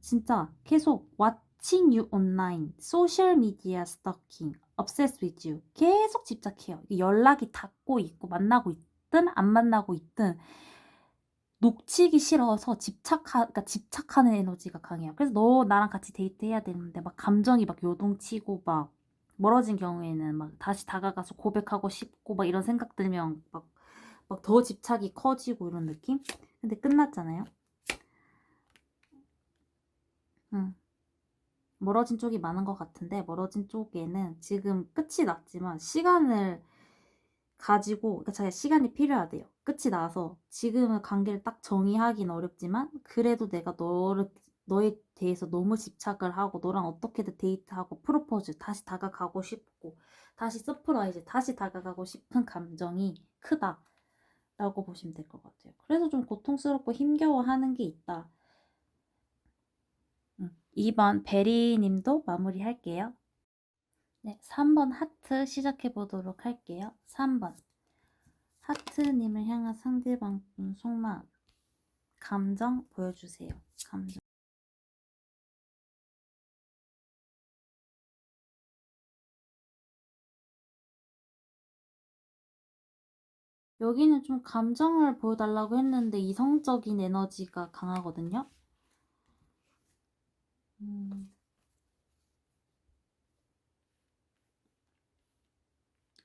진짜 계속 watching you online, social media stalking, obsessed with you. 계속 집착해요. 연락이 닿고 있고 만나고 있든 안 만나고 있든 놓치기 싫어서 그러니까 집착하는 에너지가 강해요. 그래서 너 나랑 같이 데이트해야 되는데 막 감정이 막 요동치고 막 멀어진 경우에는 막 다시 다가가서 고백하고 싶고 막 이런 생각 들면 막 더 집착이 커지고 이런 느낌? 근데 끝났잖아요. 응. 멀어진 쪽이 많은 것 같은데 멀어진 쪽에는 지금 끝이 났지만 시간을 가지고 그러니까 자기 시간이 필요하대요. 끝이 나서 지금은 관계를 딱 정의하긴 어렵지만 그래도 내가 너에 대해서 너무 집착을 하고 너랑 어떻게든 데이트하고 프로포즈 다시 다가가고 싶고 다시 서프라이즈 다시 다가가고 싶은 감정이 크다라고 보시면 될 것 같아요. 그래서 좀 고통스럽고 힘겨워하는 게 있다. 2번 베리 님도 마무리할게요. 네, 3번 하트 시작해 보도록 할게요. 3번 하트님을 향한 상대방 속마음 감정 보여주세요. 감정. 여기는 좀 감정을 보여달라고 했는데 이성적인 에너지가 강하거든요.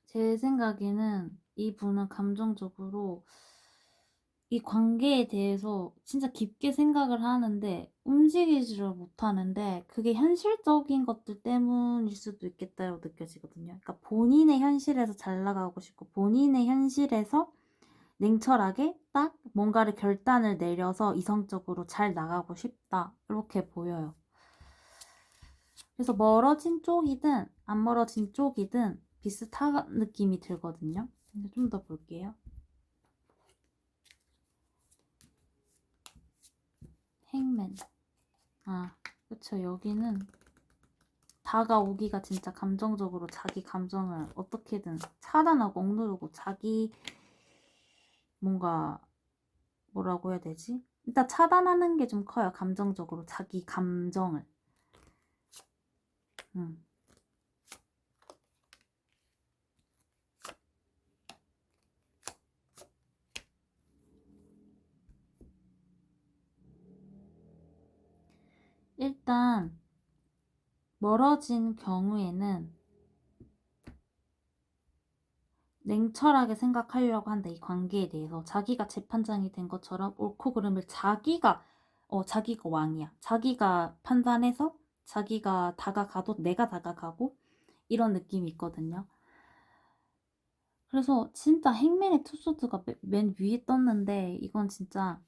제 생각에는 이분은 감정적으로 이 관계에 대해서 진짜 깊게 생각을 하는데 움직이지를 못하는데 그게 현실적인 것들 때문일 수도 있겠다고 느껴지거든요. 그러니까 본인의 현실에서 잘 나가고 싶고 본인의 현실에서 냉철하게 딱 뭔가를 결단을 내려서 이성적으로 잘 나가고 싶다. 이렇게 보여요. 그래서 멀어진 쪽이든 안 멀어진 쪽이든 비슷한 느낌이 들거든요. 좀 더 볼게요. 행맨. 아, 그쵸. 여기는 다가오기가 진짜 감정적으로 자기 감정을 어떻게든 차단하고 억누르고 자기 뭔가 뭐라고 해야 되지? 일단 차단하는 게 좀 커요. 감정적으로 자기 감정을. 일단 멀어진 경우에는 냉철하게 생각하려고 한다. 이 관계에 대해서 자기가 재판장이 된 것처럼 옳고 그름을 자기가 왕이야. 자기가 판단해서 자기가 다가가도 내가 다가가고 이런 느낌이 있거든요. 그래서 진짜 행맨의 투소드가 맨 위에 떴는데 이건 진짜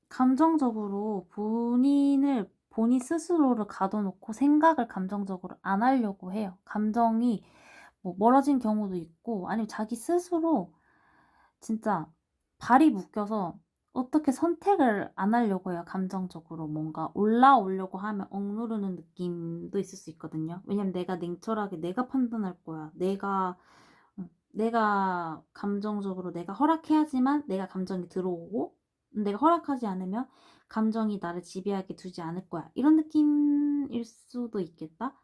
감정적으로 본인 스스로를 가둬놓고 생각을 감정적으로 안 하려고 해요. 감정이 뭐 멀어진 경우도 있고 아니면 자기 스스로 진짜 발이 묶여서 어떻게 선택을 안 하려고 해요. 감정적으로 뭔가 올라오려고 하면 억누르는 느낌도 있을 수 있거든요. 왜냐면 내가 냉철하게 내가 판단할 거야. 내가 감정적으로 내가 허락해야지만 내가 감정이 들어오고 내가 허락하지 않으면 감정이 나를 지배하게 두지 않을 거야. 이런 느낌일 수도 있겠다.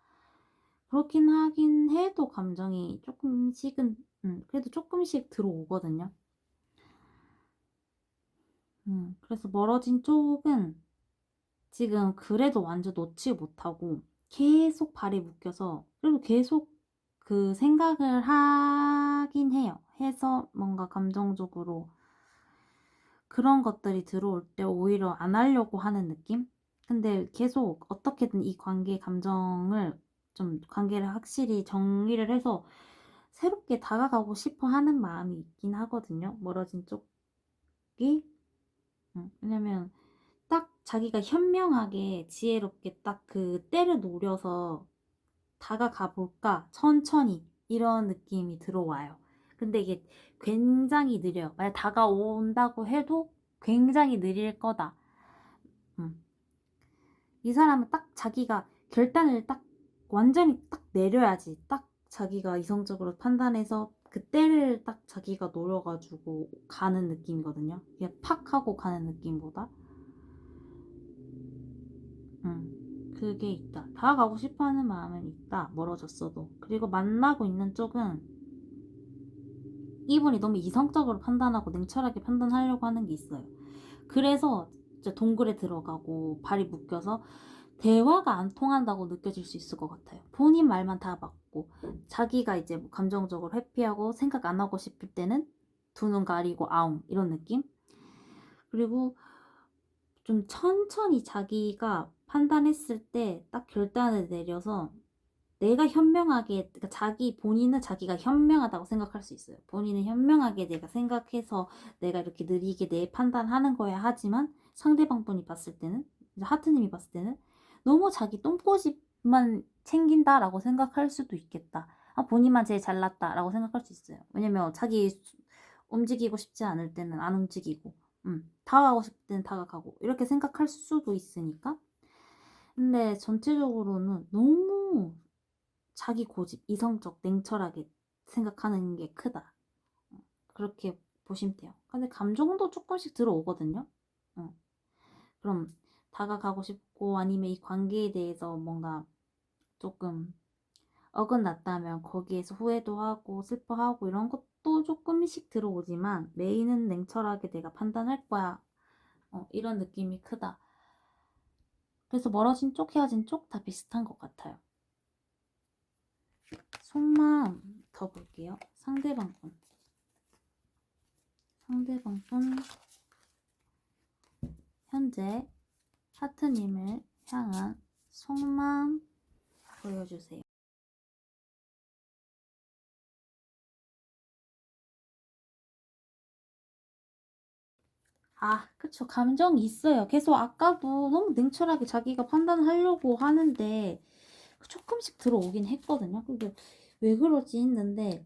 그렇긴 하긴 해도 감정이 조금씩은 그래도 조금씩 들어오거든요. 그래서 멀어진 쪽은 지금 그래도 완전 놓지 못하고 계속 발이 묶여서 그래도 계속 그 생각을 하긴 해요. 해서 뭔가 감정적으로 그런 것들이 들어올 때 오히려 안 하려고 하는 느낌? 근데 계속 어떻게든 이 관계의 감정을 좀 관계를 확실히 정리를 해서 새롭게 다가가고 싶어 하는 마음이 있긴 하거든요. 멀어진 쪽이. 왜냐면 딱 자기가 현명하게 지혜롭게 딱 그 때를 노려서 다가가 볼까 천천히 이런 느낌이 들어와요. 근데 이게 굉장히 느려요. 만약 다가온다고 해도 굉장히 느릴 거다. 이 사람은 딱 자기가 결단을 딱 완전히 딱 내려야지. 딱 자기가 이성적으로 판단해서 그 때를 딱 자기가 노려가지고 가는 느낌이거든요. 그냥 팍 하고 가는 느낌보다. 그게 있다. 다가가고 싶어하는 마음은 있다. 멀어졌어도. 그리고 만나고 있는 쪽은 이분이 너무 이성적으로 판단하고 냉철하게 판단하려고 하는 게 있어요. 그래서 진짜 동굴에 들어가고 발이 묶여서 대화가 안 통한다고 느껴질 수 있을 것 같아요. 본인 말만 다 맞고 자기가 이제 뭐 감정적으로 회피하고 생각 안 하고 싶을 때는 두 눈 가리고 아웅 이런 느낌? 그리고 좀 천천히 자기가 판단했을 때 딱 결단을 내려서 내가 현명하게, 그러니까 본인은 자기가 현명하다고 생각할 수 있어요. 본인은 현명하게 내가 생각해서 내가 이렇게 느리게 내 판단하는 거야 하지만 상대방 분이 봤을 때는, 하트님이 봤을 때는 너무 자기 똥꼬집만 챙긴다라고 생각할 수도 있겠다. 아, 본인만 제일 잘났다라고 생각할 수 있어요. 왜냐면 자기 움직이고 싶지 않을 때는 안 움직이고, 다가가고 싶을 때는 다가가고, 이렇게 생각할 수도 있으니까. 근데 전체적으로는 너무 자기 고집, 이성적, 냉철하게 생각하는 게 크다. 그렇게 보시면 돼요. 근데 감정도 조금씩 들어오거든요. 그럼 다가가고 싶고 아니면 이 관계에 대해서 뭔가 조금 어긋났다면 거기에서 후회도 하고 슬퍼하고 이런 것도 조금씩 들어오지만 메인은 냉철하게 내가 판단할 거야. 이런 느낌이 크다. 그래서 멀어진 쪽, 헤어진 쪽 다 비슷한 것 같아요. 속마음 더 볼게요. 상대방 분. 상대방 분 현재 하트님을 향한 속마음 보여주세요. 그쵸. 감정이 있어요. 계속 아까도 너무 냉철하게 자기가 판단하려고 하는데 조금씩 들어오긴 했거든요. 근데 왜 그러지 했는데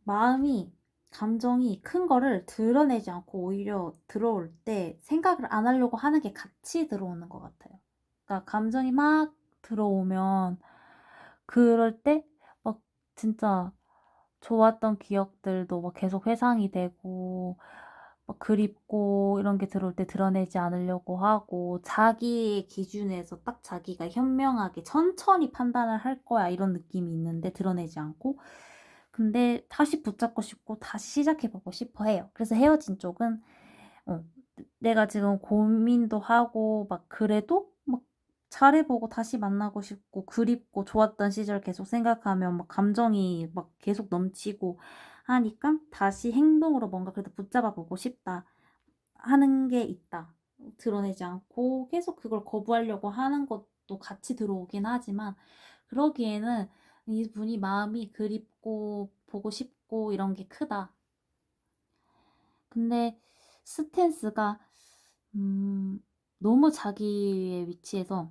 마음이 감정이 큰 거를 드러내지 않고 오히려 들어올 때 생각을 안 하려고 하는 게 같이 들어오는 것 같아요. 그러니까 감정이 막 들어오면 그럴 때 막 진짜 좋았던 기억들도 막 계속 회상이 되고 막 그립고 이런 게 들어올 때 드러내지 않으려고 하고 자기의 기준에서 딱 자기가 현명하게 천천히 판단을 할 거야 이런 느낌이 있는데 드러내지 않고 근데 다시 붙잡고 싶고 다시 시작해보고 싶어 해요. 그래서 헤어진 쪽은 내가 지금 고민도 하고 막 그래도 막 잘해보고 다시 만나고 싶고 그립고 좋았던 시절 계속 생각하면 막 감정이 막 계속 넘치고 하니까 다시 행동으로 뭔가 그래도 붙잡아보고 싶다 하는 게 있다. 드러내지 않고 계속 그걸 거부하려고 하는 것도 같이 들어오긴 하지만 그러기에는 이분이 마음이 그립고 보고 싶고 이런 게 크다. 근데 스탠스가 너무 자기의 위치에서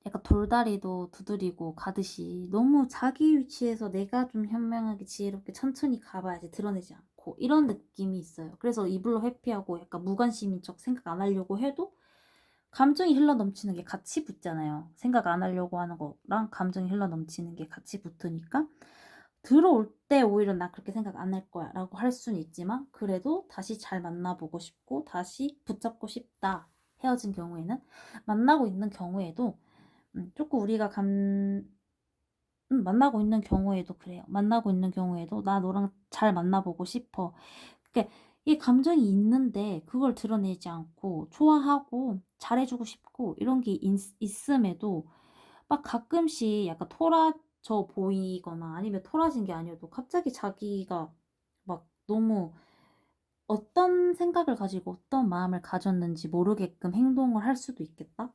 약간 돌다리도 두드리고 가듯이 너무 자기 위치에서 내가 좀 현명하게 지혜롭게 천천히 가봐야지 드러내지 않고 이런 느낌이 있어요. 그래서 이불로 회피하고 약간 무관심인 척 생각 안 하려고 해도 감정이 흘러넘치는 게 같이 붙잖아요. 생각 안 하려고 하는 거랑 감정이 흘러넘치는 게 같이 붙으니까 들어올 때 오히려 나 그렇게 생각 안 할 거야 라고 할 수는 있지만 그래도 다시 잘 만나보고 싶고 다시 붙잡고 싶다. 헤어진 경우에는 만나고 있는 경우에도 조금 우리가 만나고 있는 경우에도 그래요. 만나고 있는 경우에도 나 너랑 잘 만나보고 싶어. 그러니까 이 감정이 있는데 그걸 드러내지 않고 좋아하고 잘해주고 싶고 이런 게 있음에도 막 가끔씩 약간 토라져 보이거나 아니면 토라진 게 아니어도 갑자기 자기가 막 너무 어떤 생각을 가지고 어떤 마음을 가졌는지 모르게끔 행동을 할 수도 있겠다?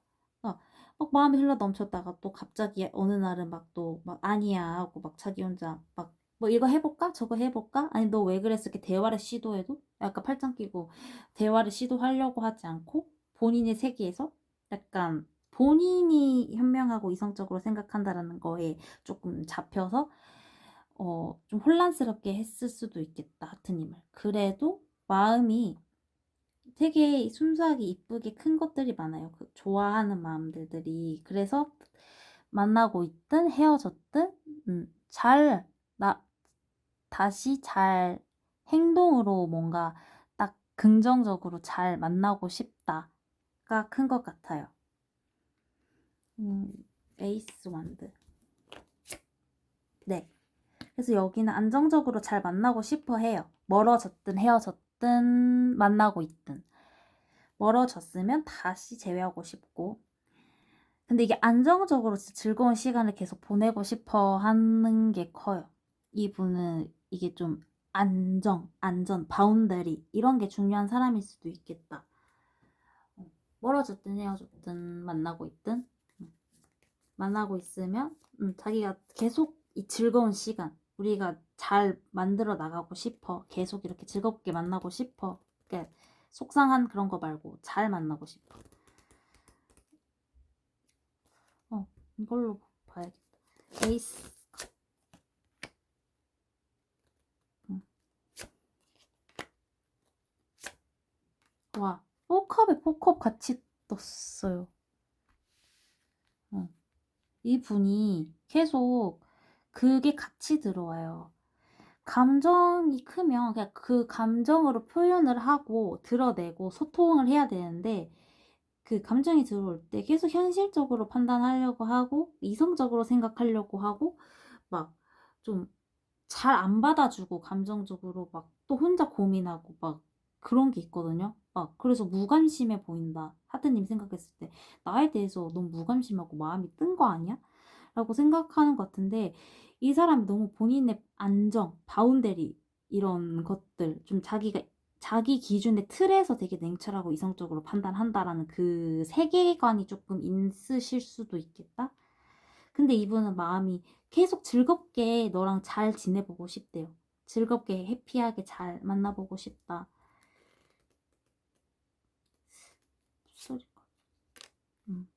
막 마음이 흘러 넘쳤다가 또 갑자기 어느 날은 막 또 막 아니야 하고 막 자기 혼자 막 뭐 이거 해볼까? 저거 해볼까? 아니 너 왜 그랬어? 이렇게 대화를 시도해도 약간 팔짱 끼고 대화를 시도하려고 하지 않고 본인의 세계에서 약간 본인이 현명하고 이성적으로 생각한다라는 거에 조금 잡혀서 좀 혼란스럽게 했을 수도 있겠다, 하트님을. 그래도 마음이 되게 순수하게 이쁘게 큰 것들이 많아요. 그 좋아하는 마음들이. 그래서 만나고 있든 헤어졌든 잘 다시 잘 행동으로 뭔가 딱 긍정적으로 잘 만나고 싶다가 큰 것 같아요. 에이스 완드. 네. 그래서 여기는 안정적으로 잘 만나고 싶어 해요. 멀어졌든 헤어졌든 만나고 있든. 멀어졌으면 다시 재회하고 싶고. 근데 이게 안정적으로 진짜 즐거운 시간을 계속 보내고 싶어 하는 게 커요. 이분은 이게 좀 안전, 바운더리 이런 게 중요한 사람일 수도 있겠다. 멀어졌든 헤어졌든 만나고 있든 만나고 있으면 자기가 계속 이 즐거운 시간 우리가 잘 만들어 나가고 싶어. 계속 이렇게 즐겁게 만나고 싶어. 그러니까 속상한 그런 거 말고 잘 만나고 싶어. 이걸로 봐야겠다. 에이스. 와, 4컵에 4컵 같이 떴어요. 이분이 계속 그게 같이 들어와요. 감정이 크면 그냥 그 감정으로 표현을 하고 드러내고 소통을 해야 되는데 그 감정이 들어올 때 계속 현실적으로 판단하려고 하고 이성적으로 생각하려고 하고 막 좀 잘 안 받아주고 감정적으로 막 또 혼자 고민하고 막 그런 게 있거든요. 막 그래서 무관심해 보인다. 하트님 생각했을 때 나에 대해서 너무 무관심하고 마음이 뜬 거 아니야? 라고 생각하는 것 같은데 이 사람이 너무 본인의 안정, 바운더리 이런 것들 좀 자기 기준의 틀에서 되게 냉철하고 이성적으로 판단한다라는 그 세계관이 조금 있으실 수도 있겠다. 근데 이분은 마음이 계속 즐겁게 너랑 잘 지내보고 싶대요. 즐겁게 해피하게 잘 만나보고 싶다. 소리가. 음.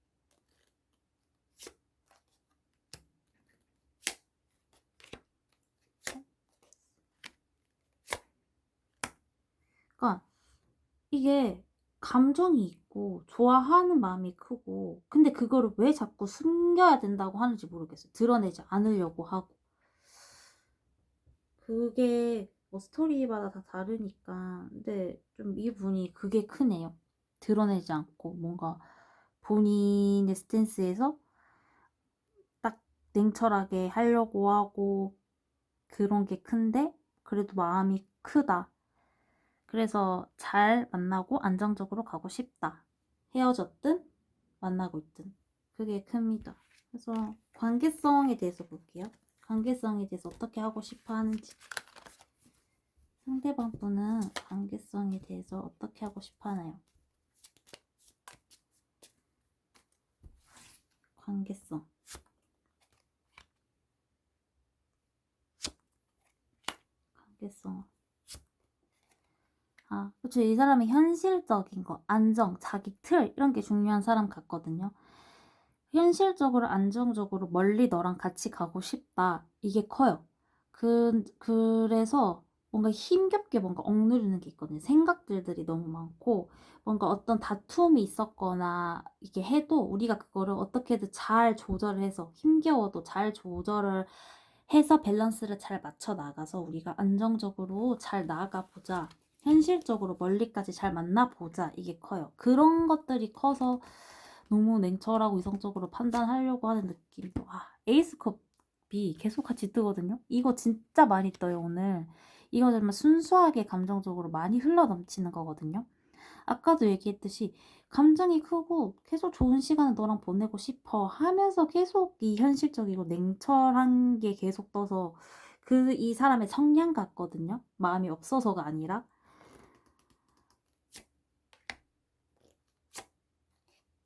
그러니까 이게 감정이 있고 좋아하는 마음이 크고 근데 그거를 왜 자꾸 숨겨야 된다고 하는지 모르겠어요. 드러내지 않으려고 하고. 그게 뭐 스토리마다 다 다르니까 근데 좀 이분이 그게 크네요. 드러내지 않고 뭔가 본인의 스탠스에서 딱 냉철하게 하려고 하고 그런 게 큰데 그래도 마음이 크다. 그래서 잘 만나고 안정적으로 가고 싶다. 헤어졌든 만나고 있든 그게 큽니다. 그래서 관계성에 대해서 볼게요. 관계성에 대해서 어떻게 하고 싶어 하는지. 상대방 분은 관계성에 대해서 어떻게 하고 싶어 하나요? 관계성. 관계성. 아, 그쵸. 이 사람이 현실적인 거, 안정, 자기 틀, 이런 게 중요한 사람 같거든요. 현실적으로, 안정적으로 멀리 너랑 같이 가고 싶다. 이게 커요. 그래서 뭔가 힘겹게 뭔가 억누르는 게 있거든요. 생각들이 너무 많고, 뭔가 어떤 다툼이 있었거나, 이게 해도 우리가 그거를 어떻게든 잘 조절해서, 힘겨워도 잘 조절을 해서 밸런스를 잘 맞춰 나가서 우리가 안정적으로 잘 나아가보자. 현실적으로 멀리까지 잘 만나보자. 이게 커요. 그런 것들이 커서 너무 냉철하고 이성적으로 판단하려고 하는 느낌도. 에이스컵이 계속 같이 뜨거든요. 이거 진짜 많이 떠요, 오늘. 이거 정말 순수하게 감정적으로 많이 흘러넘치는 거거든요. 아까도 얘기했듯이 감정이 크고 계속 좋은 시간을 너랑 보내고 싶어 하면서 계속 이 현실적이고 냉철한 게 계속 떠서 이 사람의 성향 같거든요. 마음이 없어서가 아니라.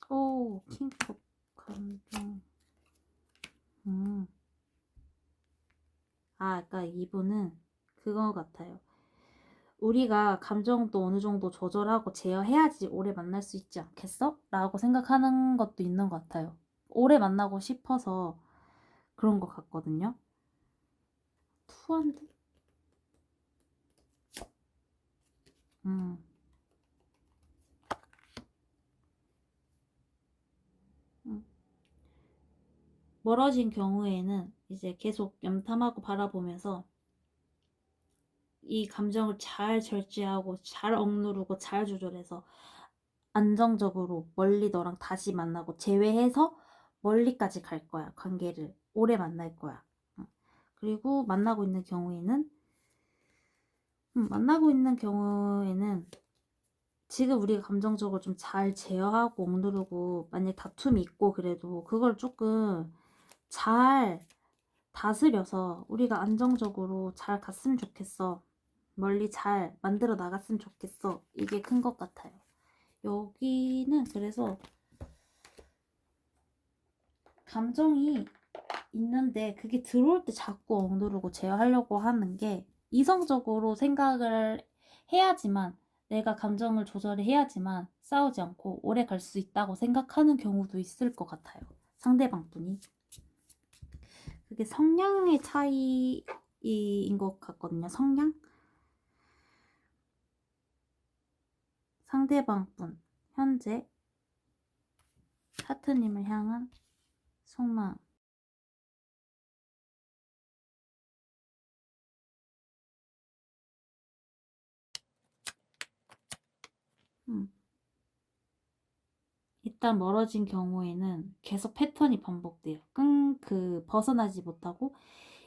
오, 킹컵 감정. 그러니까 이분은 그거 같아요. 우리가 감정도 어느 정도 조절하고 제어해야지 오래 만날 수 있지 않겠어? 라고 생각하는 것도 있는 것 같아요. 오래 만나고 싶어서 그런 것 같거든요. 투한드? 음. 음. 멀어진 경우에는 이제 계속 염탐하고 바라보면서 이 감정을 잘 절제하고 잘 억누르고 잘 조절해서 안정적으로 멀리 너랑 다시 만나고 재회해서 멀리까지 갈 거야. 관계를 오래 만날 거야. 그리고 만나고 있는 경우에는 지금 우리가 감정적으로 좀 잘 제어하고 억누르고 만약 다툼이 있고 그래도 그걸 조금 잘 다스려서 우리가 안정적으로 잘 갔으면 좋겠어. 멀리 잘 만들어 나갔으면 좋겠어. 이게 큰 것 같아요. 여기는 그래서 감정이 있는데 그게 들어올 때 자꾸 억누르고 제어하려고 하는 게 이성적으로 생각을 해야지만 내가 감정을 조절해야지만 싸우지 않고 오래 갈 수 있다고 생각하는 경우도 있을 것 같아요. 상대방 분이. 그게 성향의 차이인 것 같거든요. 성향? 상대방 분, 현재 하트님을 향한 속마음. 일단 멀어진 경우에는 계속 패턴이 반복돼요. 벗어나지 못하고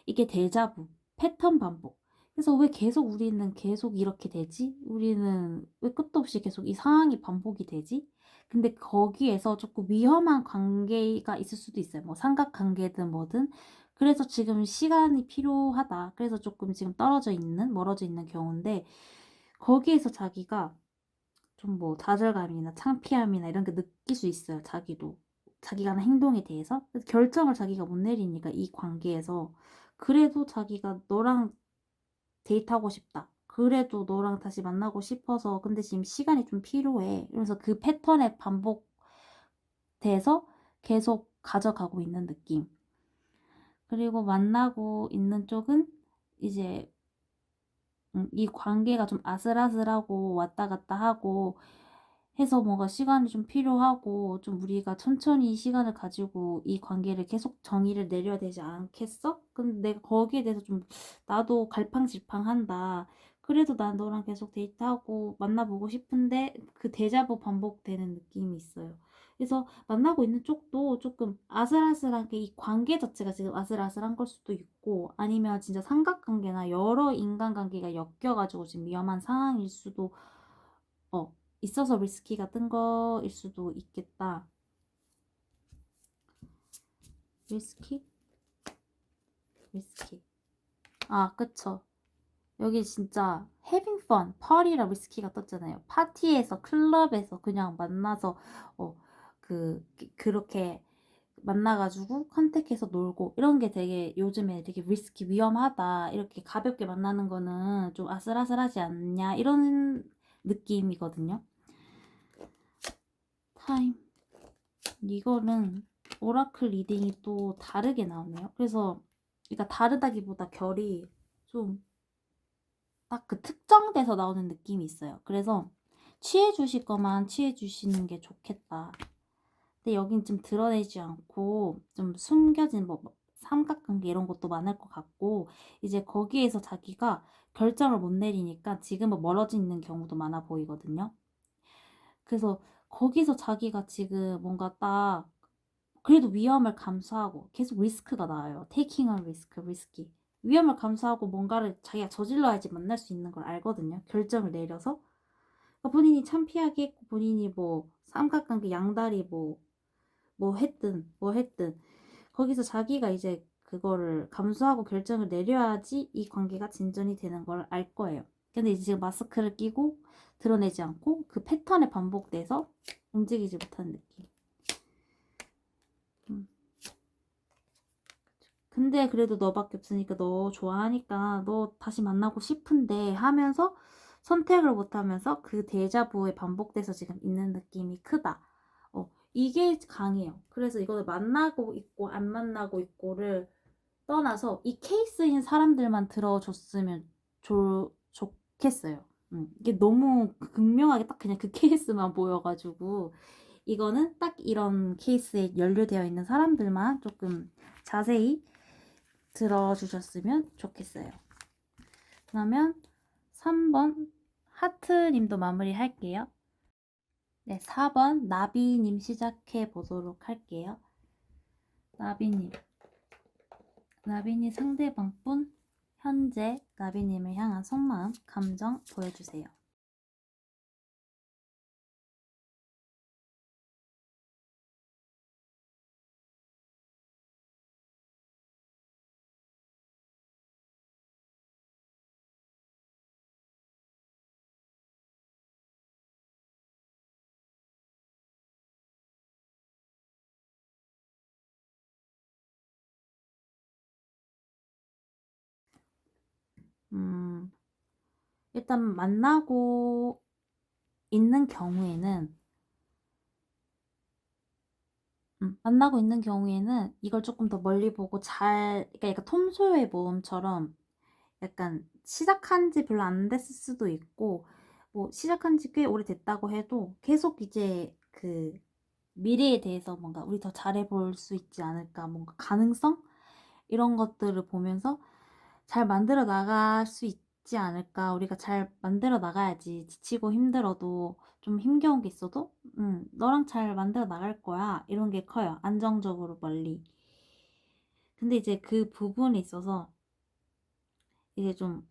이게 데자부, 패턴 반복. 그래서 왜 계속 우리는 계속 이렇게 되지? 우리는 왜 끝도 없이 계속 이 상황이 반복이 되지? 근데 거기에서 조금 위험한 관계가 있을 수도 있어요. 뭐 삼각관계든 뭐든 그래서 지금 시간이 필요하다. 그래서 조금 지금 떨어져 있는, 멀어져 있는 경우인데, 거기에서 자기가 좀 뭐 좌절감이나 창피함이나 이런 게 느낄 수 있어요. 자기도. 자기가 하는 행동에 대해서. 그래서 결정을 자기가 못 내리니까 이 관계에서. 그래도 자기가 너랑 데이트하고 싶다. 그래도 너랑 다시 만나고 싶어서 근데 지금 시간이 좀 필요해. 그래서 그 패턴에 반복돼서 계속 가져가고 있는 느낌. 그리고 만나고 있는 쪽은 이제 이 관계가 좀 아슬아슬하고 왔다 갔다 하고 해서 뭔가 시간이 좀 필요하고 좀 우리가 천천히 시간을 가지고 이 관계를 계속 정의를 내려야 되지 않겠어? 근데 내가 거기에 대해서 좀 나도 갈팡질팡한다. 그래도 난 너랑 계속 데이트하고 만나보고 싶은데 그 데자부 반복되는 느낌이 있어요. 그래서 만나고 있는 쪽도 조금 아슬아슬하게 이 관계 자체가 지금 아슬아슬한 걸 수도 있고 아니면 진짜 삼각관계나 여러 인간관계가 엮여가지고 지금 위험한 상황일 수도 있어서 리스키가 뜬 거일 수도 있겠다. 리스키? 리스키. 아, 그쵸. 여기 진짜 having fun, party라 리스키가 떴잖아요. 파티에서, 클럽에서 그냥 만나서, 그렇게 만나가지고 컨택해서 놀고, 이런 게 되게 요즘에 되게 리스키, 위험하다. 이렇게 가볍게 만나는 거는 좀 아슬아슬하지 않냐, 이런 느낌이거든요. 타임. 이거는 오라클 리딩이 또 다르게 나오네요. 그래서 그러니까 다르다기보다 결이 좀 딱 그 특정돼서 나오는 느낌이 있어요. 그래서 취해 주실 거만 취해 주시는 게 좋겠다. 근데 여긴 좀 드러내지 않고 좀 숨겨진 뭐 삼각관계 이런 것도 많을 것 같고 이제 거기에서 자기가 결정을 못 내리니까 지금은 멀어져 있는 경우도 많아 보이거든요. 그래서 거기서 자기가 지금 뭔가 딱 그래도 위험을 감수하고 계속 리스크가 나와요. taking on risk, risky. 위험을 감수하고 뭔가를 자기가 저질러야지 만날 수 있는 걸 알거든요. 결정을 내려서. 그러니까 본인이 창피하게 했고 본인이 뭐 삼각관계 양다리 뭐 했든 거기서 자기가 이제 그거를 감수하고 결정을 내려야지 이 관계가 진전이 되는 걸 알 거예요. 근데 이제 지금 마스크를 끼고 드러내지 않고 그 패턴에 반복돼서 움직이지 못하는 느낌. 음. 근데 그래도 너밖에 없으니까 너 좋아하니까 너 다시 만나고 싶은데 하면서 선택을 못하면서 그 데자부에 반복돼서 지금 있는 느낌이 크다. 이게 강해요. 그래서 이거를 만나고 있고 안 만나고 있고를 떠나서 이 케이스인 사람들만 들어줬으면 좋겠어요. 이게 너무 극명하게 딱 그냥 그 케이스만 보여가지고 이거는 딱 이런 케이스에 연루되어 있는 사람들만 조금 자세히 들어주셨으면 좋겠어요. 그러면 3번 하트님도 마무리 할게요. 네, 4번 나비님 시작해 보도록 할게요. 나비님. 나비님 상대방뿐 현재 나비님을 향한 속마음, 감정 보여주세요. 음, 일단 만나고 있는 경우에는 이걸 조금 더 멀리 보고 그러니까 약간 톰소의 모험처럼 약간 시작한 지 별로 안 됐을 수도 있고, 뭐 시작한 지 꽤 오래됐다고 해도 계속 이제 그 미래에 대해서 뭔가 우리 더 잘해볼 수 있지 않을까, 뭔가 가능성? 이런 것들을 보면서 잘 만들어 나갈 수 있지 않을까, 우리가 잘 만들어 나가야지. 지치고 힘들어도 좀 힘겨운 게 있어도, 너랑 잘 만들어 나갈 거야. 이런 게 커요. 안정적으로 멀리. 근데 이제 그 부분에 있어서 이게 좀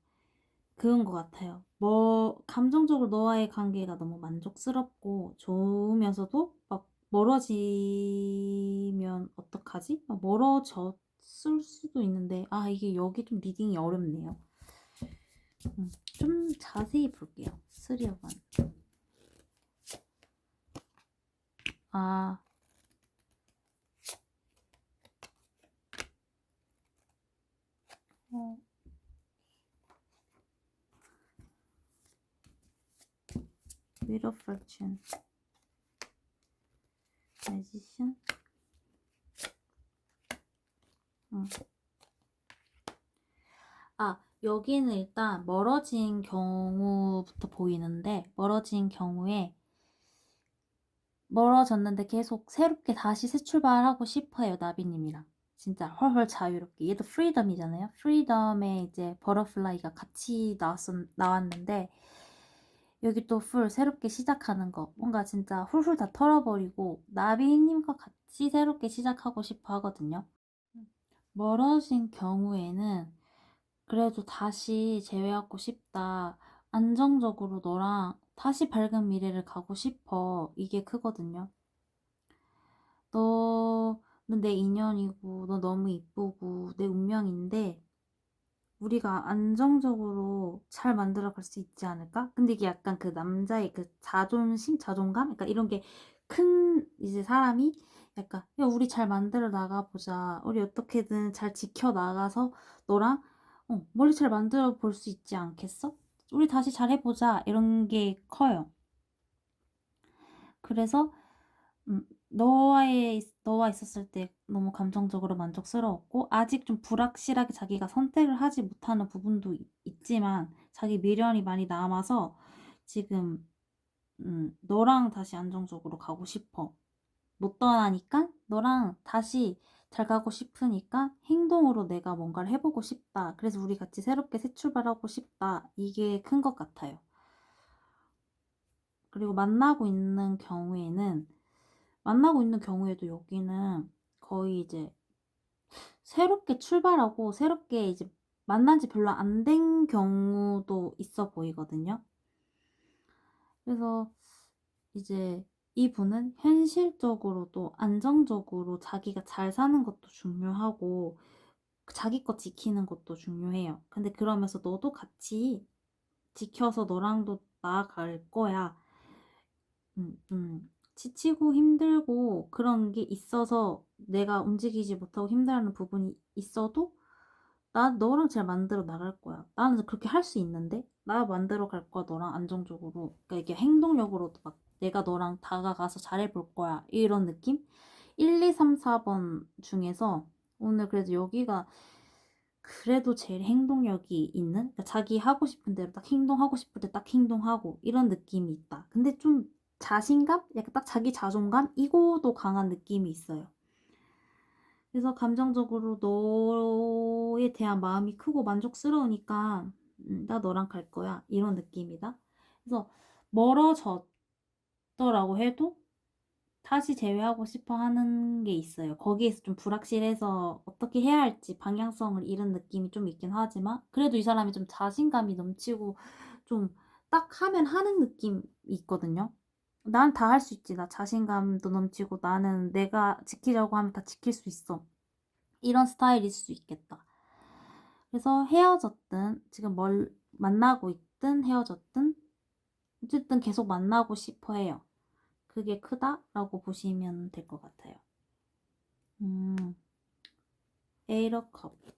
그런 것 같아요. 뭐, 감정적으로 너와의 관계가 너무 만족스럽고 좋으면서도 막 멀어지면 어떡하지? 막 멀어졌으면 쓸 수도 있는데 이게 여기 좀 리딩이 어렵네요. 좀 자세히 볼게요. 3of Wands. Wheel of Fortune, Magician. 여기는 일단 멀어진 경우부터 보이는데, 멀어진 경우에 멀어졌는데 계속 새롭게 다시 새 출발하고 싶어요, 나비님이랑. 진짜 헐헐 자유롭게. 얘도 프리덤이잖아요. 프리덤에 이제 버터플라이가 같이 나왔는데, 여기 또 새롭게 시작하는 거. 뭔가 진짜 훌훌 다 털어버리고 나비님과 같이 새롭게 시작하고 싶어 하거든요. 멀어진 경우에는 그래도 다시 재회하고 싶다. 안정적으로 너랑 다시 밝은 미래를 가고 싶어. 이게 크거든요. 너는 내 인연이고 너 너무 이쁘고 내 운명인데 우리가 안정적으로 잘 만들어갈 수 있지 않을까? 근데 이게 약간 그 남자의 그 자존심, 자존감? 약간 이런 게 큰 이제 사람이 약간 야 우리 잘 만들어 나가보자. 우리 어떻게든 잘 지켜 나가서 너랑 멀리 잘 만들어 볼 수 있지 않겠어? 우리 다시 잘해보자. 이런 게 커요. 그래서 너와 있었을 때 너무 감정적으로 만족스러웠고 아직 좀 불확실하게 자기가 선택을 하지 못하는 부분도 있지만 자기 미련이 많이 남아서 지금 너랑 다시 안정적으로 가고 싶어. 못 떠나니까 너랑 다시 잘 가고 싶으니까 행동으로 내가 뭔가를 해보고 싶다. 그래서 우리 같이 새롭게 새 출발하고 싶다. 이게 큰 것 같아요. 그리고 만나고 있는 경우에도 여기는 거의 이제 새롭게 출발하고 새롭게 이제 만난 지 별로 안 된 경우도 있어 보이거든요. 그래서 이제 이분은 현실적으로도 안정적으로 자기가 잘 사는 것도 중요하고 자기 거 지키는 것도 중요해요. 근데 그러면서 너도 같이 지켜서 너랑도 나아갈 거야. 지치고 힘들고 그런 게 있어서 내가 움직이지 못하고 힘들어하는 부분이 있어도 나 너랑 잘 만들어 나갈 거야. 나는 그렇게 할 수 있는데 나 만들어 갈 거야 너랑 안정적으로. 그러니까 이게 행동력으로도 막 내가 너랑 다가가서 잘해볼 거야 이런 느낌? 1, 2, 3, 4번 중에서 오늘 그래도 여기가 그래도 제일 행동력이 있는 그러니까 자기 하고 싶은 대로 딱 행동하고 싶을 때 딱 행동하고 이런 느낌이 있다. 근데 좀 자신감? 약간 딱 자기 자존감? 이거도 강한 느낌이 있어요. 그래서 감정적으로 너에 대한 마음이 크고 만족스러우니까 나 너랑 갈 거야 이런 느낌이다. 그래서 멀어졌더라고 해도 다시 재회하고 싶어 하는 게 있어요. 거기에서 좀 불확실해서 어떻게 해야 할지 방향성을 잃은 느낌이 좀 있긴 하지만 그래도 이 사람이 좀 자신감이 넘치고 좀 딱 하면 하는 느낌이 있거든요. 난 다 할 수 있지. 나 자신감도 넘치고 나는 내가 지키려고 하면 다 지킬 수 있어. 이런 스타일일 수 있겠다. 그래서 헤어졌든 지금 만나고 있든 헤어졌든 어쨌든 계속 만나고 싶어 해요. 그게 크다라고 보시면 될 것 같아요. Eight of Cups.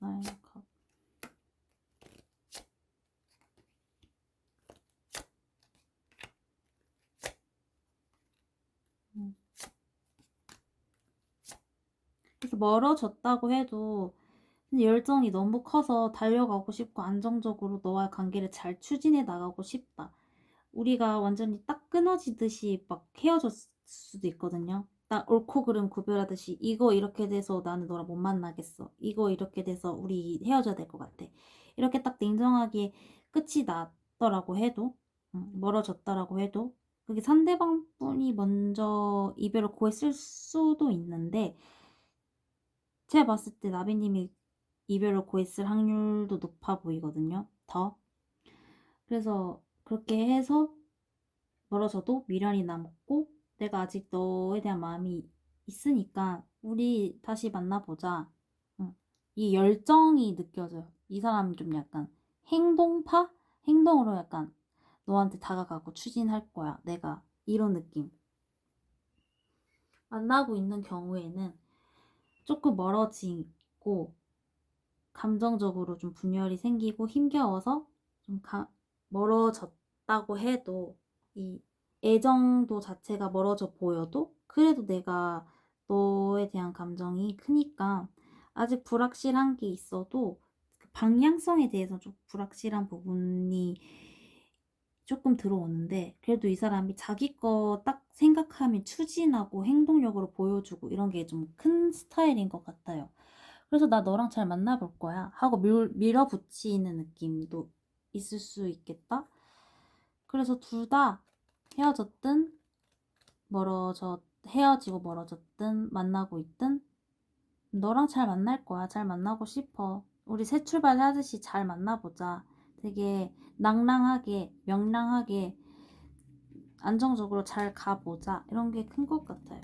Nine of Cups. 그래서 멀어졌다고 해도 열정이 너무 커서 달려가고 싶고 안정적으로 너와의 관계를 잘 추진해 나가고 싶다. 우리가 완전히 딱 끊어지듯이 막 헤어졌을 수도 있거든요. 딱 옳고 그름 구별하듯이 이거 이렇게 돼서 나는 너랑 못 만나겠어. 이거 이렇게 돼서 우리 헤어져야 될 것 같아. 이렇게 딱 냉정하게 끝이 났더라고 해도 멀어졌다라고 해도 그게 상대방 분이 먼저 이별을 고했을 수도 있는데 제가 봤을 때 나비님이 이별을 고했을 확률도 높아 보이거든요. 더. 그래서 그렇게 해서 멀어져도 미련이 남고 내가 아직 너에 대한 마음이 있으니까 우리 다시 만나보자. 응. 이 열정이 느껴져요. 이 사람이 좀 약간 행동파? 행동으로 약간 너한테 다가가고 추진할 거야. 내가 이런 느낌. 만나고 있는 경우에는 조금 멀어지고 감정적으로 좀 분열이 생기고 힘겨워서 좀 멀어졌다고 해도 이 애정도 자체가 멀어져 보여도 그래도 내가 너에 대한 감정이 크니까 아직 불확실한 게 있어도 그 방향성에 대해서 좀 불확실한 부분이 조금 들어오는데 그래도 이 사람이 자기 거 딱 생각하면 추진하고 행동력으로 보여주고 이런 게 좀 큰 스타일인 것 같아요. 그래서 나 너랑 잘 만나볼 거야 하고 밀어붙이는 느낌도 있을 수 있겠다. 그래서 둘 다 헤어졌든 헤어지고 멀어졌든 만나고 있든 너랑 잘 만날 거야. 잘 만나고 싶어. 우리 새 출발하듯이 잘 만나보자. 되게 낭랑하게 명랑하게 안정적으로 잘 가보자. 이런 게 큰 것 같아요.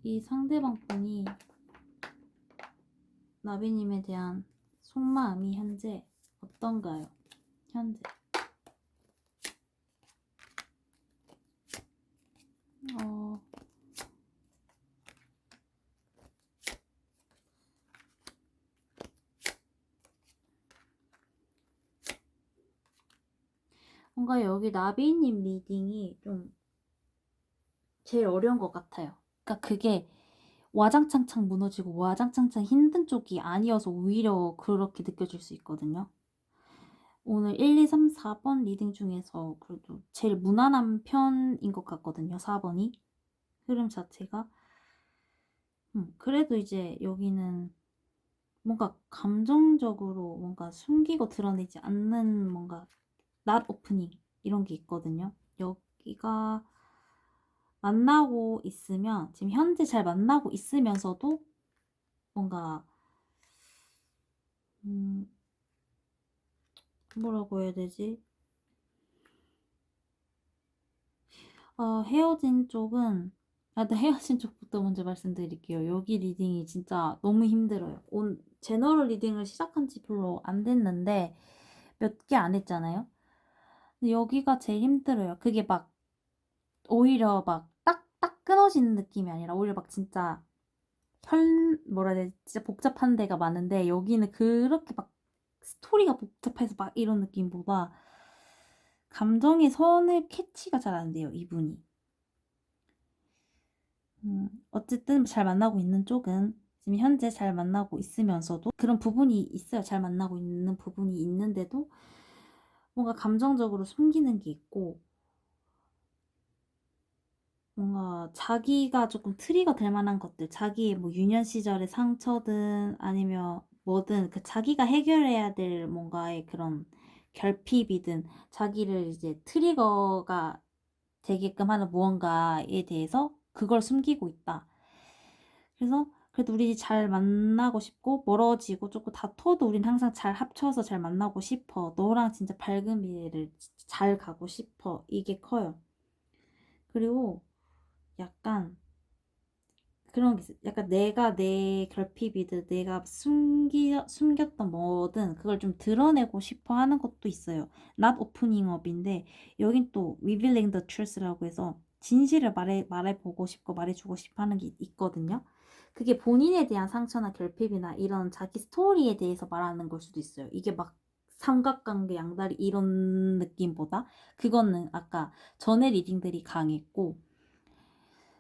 이 상대방 분이 나비님에 대한 속마음이 현재 어떤가요? 현재 뭔가 여기 나비님 리딩이 좀 제일 어려운 것 같아요. 그러니까 그게 와장창창 무너지고 와장창창 힘든 쪽이 아니어서 오히려 그렇게 느껴질 수 있거든요. 오늘 1, 2, 3, 4번 리딩 중에서 그래도 제일 무난한 편인 것 같거든요. 4번이. 흐름 자체가. 그래도 이제 여기는 뭔가 감정적으로 뭔가 숨기고 드러내지 않는 뭔가 not opening 이런 게 있거든요. 여기가 만나고 있으면 지금 현재 잘 만나고 있으면서도 뭔가 뭐라고 해야 되지? 헤어진 쪽은 헤어진 쪽부터 먼저 말씀드릴게요. 여기 리딩이 진짜 너무 힘들어요. 제너럴 리딩을 시작한 지 별로 안 됐는데 몇 개 안 했잖아요. 근데 여기가 제일 힘들어요. 그게 막 오히려 막 딱딱 끊어지는 느낌이 아니라 오히려 막 진짜 뭐라 해야 되지? 진짜 복잡한 데가 많은데 여기는 그렇게 막 스토리가 복잡해서 막 이런 느낌보다 감정의 선을 캐치가 잘 안 돼요, 이분이. 어쨌든 잘 만나고 있는 쪽은 지금 현재 잘 만나고 있으면서도 그런 부분이 있어요. 잘 만나고 있는 부분이 있는데도 뭔가 감정적으로 숨기는 게 있고 뭔가 자기가 조금 트리거 될 만한 것들, 자기의 뭐 유년 시절의 상처든 아니면 뭐든 그 자기가 해결해야 될 뭔가의 그런 결핍이든 자기를 이제 트리거가 되게끔 하는 무언가에 대해서 그걸 숨기고 있다. 그래서 그래도 우리 잘 만나고 싶고 멀어지고 조금 다퉈도 우린 항상 잘 합쳐서 잘 만나고 싶어. 너랑 진짜 밝은 미래를 잘 가고 싶어. 이게 커요. 그리고 약간 그런 게 있어요. 약간 내가 내 결핍이든 내가 숨겼던 뭐든 그걸 좀 드러내고 싶어 하는 것도 있어요. Not opening up인데 여긴 또 revealing the truth라고 해서 진실을 말해보고 싶고 말해주고 싶어 하는 게 있거든요. 그게 본인에 대한 상처나 결핍이나 이런 자기 스토리에 대해서 말하는 걸 수도 있어요. 이게 막 삼각관계 양다리 이런 느낌보다 그거는 아까 전에 리딩들이 강했고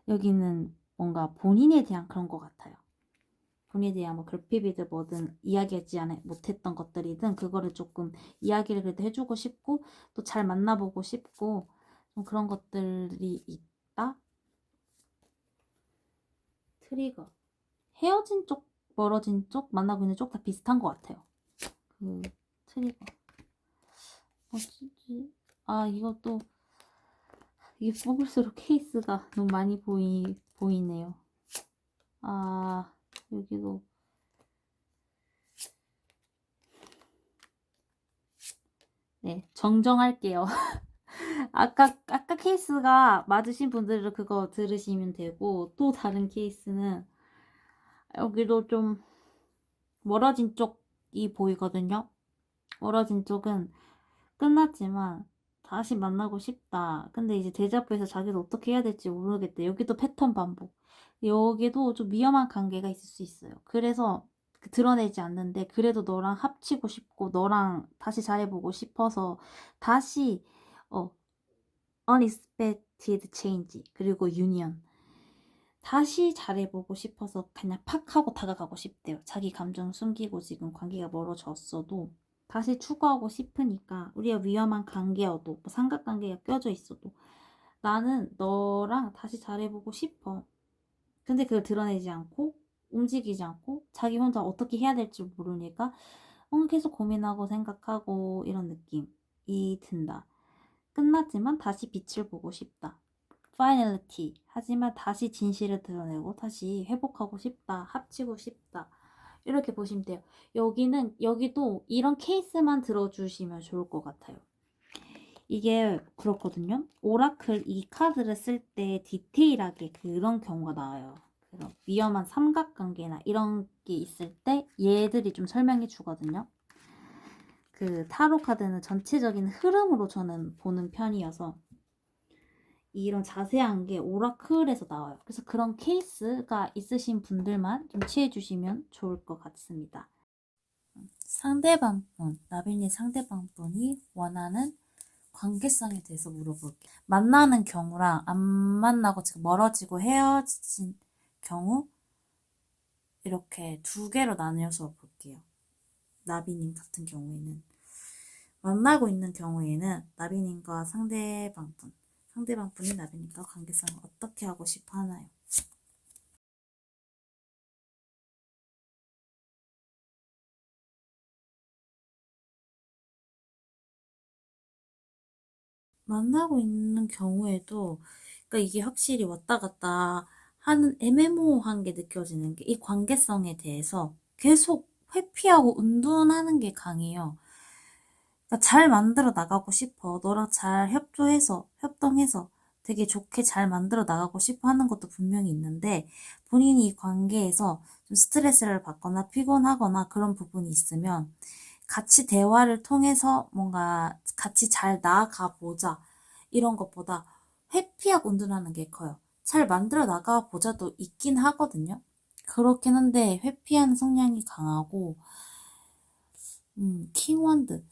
여기는 뭔가 본인에 대한 그런 것 같아요. 본인에 대한 뭐 결핍이든 뭐든 이야기하지 못했던 것들이든 그거를 조금 이야기를 그래도 해주고 싶고 또 잘 만나보고 싶고 좀 그런 것들이 있다. 트리거. 헤어진 쪽, 멀어진 쪽, 만나고 있는 쪽 다 비슷한 것 같아요. 그 트리거. 어찌지? 이것도 이게 뽑을수록 케이스가 너무 많이 보이네요. 여기도 네, 정정할게요. 아까 케이스가 맞으신 분들은 그거 들으시면 되고, 또 다른 케이스는 여기도 좀 멀어진 쪽이 보이거든요. 멀어진 쪽은 끝났지만 다시 만나고 싶다. 근데 이제 데자부에서 자기도 어떻게 해야 될지 모르겠대. 여기도 패턴 반복. 여기도 좀 위험한 관계가 있을 수 있어요. 그래서 드러내지 않는데 그래도 너랑 합치고 싶고 너랑 다시 잘해보고 싶어서 다시 어 unexpected change 그리고 union 다시 잘해보고 싶어서 그냥 팍 하고 다가가고 싶대요. 자기 감정 숨기고 지금 관계가 멀어졌어도 다시 추구하고 싶으니까 우리가 위험한 관계여도 뭐 삼각관계가 껴져 있어도 나는 너랑 다시 잘해보고 싶어. 근데 그걸 드러내지 않고 움직이지 않고 자기 혼자 어떻게 해야 될지 모르니까 계속 고민하고 생각하고 이런 느낌이 든다. 끝났지만 다시 빛을 보고 싶다. 파이널리티. 하지만 다시 진실을 드러내고 다시 회복하고 싶다. 합치고 싶다. 이렇게 보시면 돼요. 여기도 이런 케이스만 들어주시면 좋을 것 같아요. 이게 그렇거든요. 오라클 이 카드를 쓸 때 디테일하게 그런 경우가 나와요. 그런 위험한 삼각관계나 이런 게 있을 때 얘들이 좀 설명해 주거든요. 그 타로 카드는 전체적인 흐름으로 저는 보는 편이어서 이런 자세한 게 오라클에서 나와요. 그래서 그런 케이스가 있으신 분들만 좀 취해주시면 좋을 것 같습니다. 나빈이 상대방분이 원하는 관계성에 대해서 물어볼게요. 만나는 경우랑 안 만나고 지금 멀어지고 헤어진 경우 이렇게 두 개로 나뉘어서 볼게요. 나비님 같은 경우에는 만나고 있는 경우에는 나비님과 상대방분이 나비님과 관계성을 어떻게 하고 싶어 하나요? 만나고 있는 경우에도 그러니까 이게 확실히 왔다 갔다 하는 애매모호한 게 느껴지는 게 이 관계성에 대해서 계속 회피하고 은둔하는 게 강해요. 그러니까 잘 만들어 나가고 싶어. 너랑 잘 협동해서 되게 좋게 잘 만들어 나가고 싶어 하는 것도 분명히 있는데 본인이 이 관계에서 좀 스트레스를 받거나 피곤하거나 그런 부분이 있으면 같이 대화를 통해서 뭔가 같이 잘 나아가 보자. 이런 것보다 회피하고 은둔하는 게 커요. 잘 만들어 나가 보자도 있긴 하거든요. 그렇긴 한데 회피하는 성향이 강하고 킹원드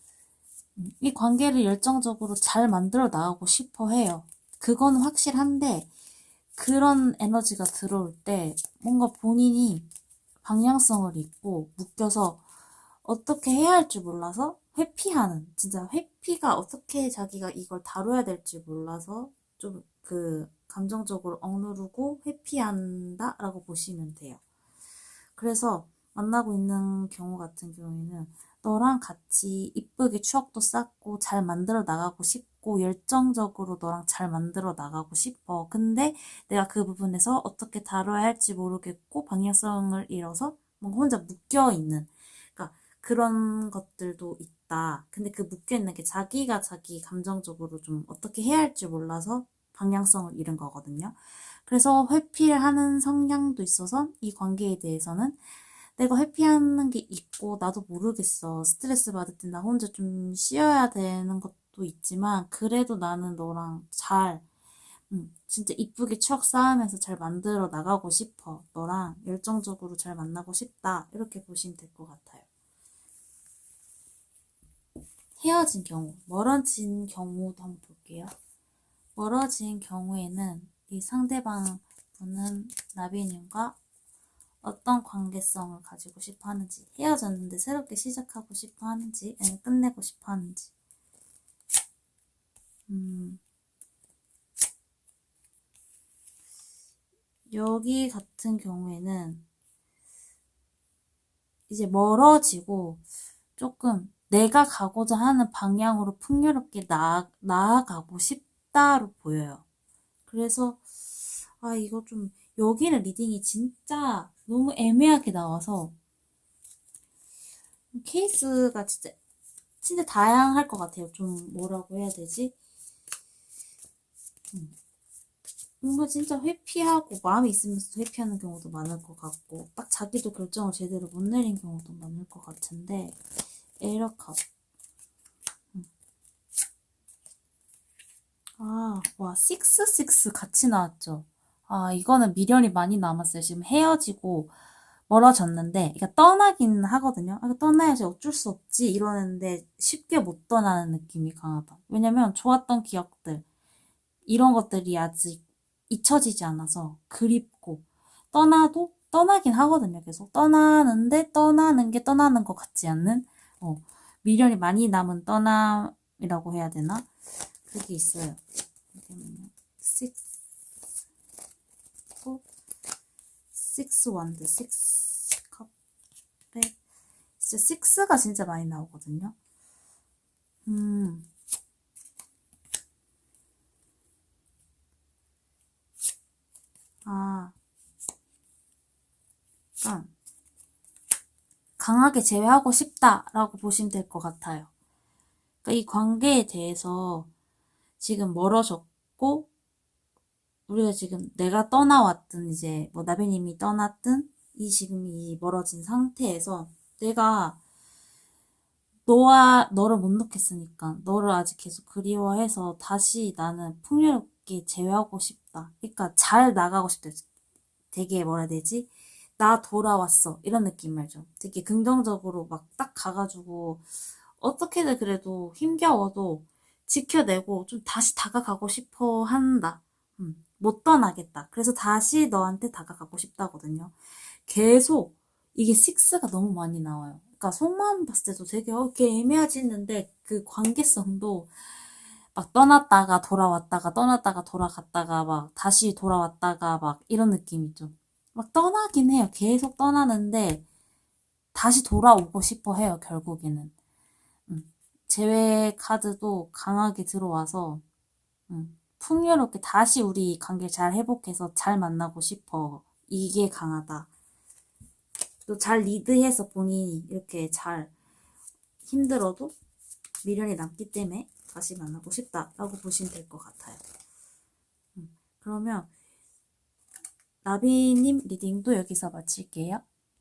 이 관계를 열정적으로 잘 만들어 나가고 싶어 해요. 그건 확실한데 그런 에너지가 들어올 때 뭔가 본인이 방향성을 잃고 묶여서 어떻게 해야 할지 몰라서 회피하는 진짜 회피가 어떻게 자기가 이걸 다뤄야 될지 몰라서 좀 그 감정적으로 억누르고 회피한다라고 보시면 돼요. 그래서 만나고 있는 경우 같은 경우에는 너랑 같이 이쁘게 추억도 쌓고 잘 만들어 나가고 싶고 열정적으로 너랑 잘 만들어 나가고 싶어. 근데 내가 그 부분에서 어떻게 다뤄야 할지 모르겠고 방향성을 잃어서 뭔가 혼자 묶여 있는 그러니까 그런 것들도 있다. 근데 그 묶여 있는 게 자기가 자기 감정적으로 좀 어떻게 해야 할지 몰라서 방향성을 잃은 거거든요. 그래서 회피를 하는 성향도 있어서 이 관계에 대해서는 내가 회피하는 게 있고 나도 모르겠어. 스트레스 받을 때 나 혼자 좀 쉬어야 되는 것도 있지만 그래도 나는 너랑 잘 진짜 이쁘게 추억 쌓으면서 잘 만들어 나가고 싶어. 너랑 열정적으로 잘 만나고 싶다. 이렇게 보시면 될 것 같아요. 헤어진 경우, 멀어진 경우도 한번 볼게요. 멀어진 경우에는 이 상대방 분은 나비님과 어떤 관계성을 가지고 싶어 하는지, 헤어졌는데 새롭게 시작하고 싶어 하는지, 아니면 끝내고 싶어 하는지. 여기 같은 경우에는 이제 멀어지고 조금 내가 가고자 하는 방향으로 풍요롭게 나아가고 싶다로 보여요. 그래서, 이거 좀, 여기는 리딩이 진짜 너무 애매하게 나와서, 케이스가 진짜 진짜 다양할 것 같아요. 좀 뭐라고 해야 되지? 뭔가 진짜 회피하고 마음이 있으면서 회피하는 경우도 많을 것 같고 딱 자기도 결정을 제대로 못 내린 경우도 많을 것 같은데 에러컵 와, 6, 6 같이 나왔죠. 이거는 미련이 많이 남았어요. 지금 헤어지고 멀어졌는데, 그러니까 떠나긴 하거든요. 이거 떠나야지 어쩔 수 없지 이러는데 쉽게 못 떠나는 느낌이 강하다. 왜냐면 좋았던 기억들, 이런 것들이 아직 잊혀지지 않아서 그립고, 떠나도 떠나긴 하거든요. 계속 떠나는데 떠나는 게 떠나는 것 같지 않는, 미련이 많이 남은 떠남이라고 해야 되나? 그게 있어요. 잠깐만요. 6, 6 원드, 6 컵백. 진짜 6가 진짜 많이 나오거든요. 음, 아, 약간 강하게 제외하고 싶다라고 보시면 될 것 같아요. 그러니까 이 관계에 대해서 지금 멀어졌고, 우리가 지금 내가 떠나왔든, 이제 뭐 나비님이 떠났든, 이 지금 이 멀어진 상태에서 내가 너를 못 놓겠으니까 너를 아직 계속 그리워해서 다시 나는 풍요롭게 재회하고 싶다. 그러니까 잘 나가고 싶다. 되게 뭐라 해야 되지? 나 돌아왔어. 이런 느낌 알죠? 되게 긍정적으로 막 딱 가가지고 어떻게든 그래도 힘겨워도 지켜내고 좀 다시 다가가고 싶어 한다. 못 떠나겠다. 그래서 다시 너한테 다가가고 싶다거든요. 계속 이게 6가 너무 많이 나와요. 그러니까 속마음 봤을 때도 되게 이렇게 애매해지는데 그 관계성도 막 떠났다가 돌아왔다가 떠났다가 돌아갔다가 막 다시 돌아왔다가 막 이런 느낌이죠. 막 떠나긴 해요. 계속 떠나는데 다시 돌아오고 싶어 해요. 결국에는. 제외 카드도 강하게 들어와서 풍요롭게 다시 우리 관계 잘 회복해서 잘 만나고 싶어. 이게 강하다. 또 잘 리드해서 본인이 이렇게 잘 힘들어도 미련이 남기 때문에 다시 만나고 싶다라고 보시면 될 것 같아요. 그러면 나비님 리딩도 여기서 마칠게요.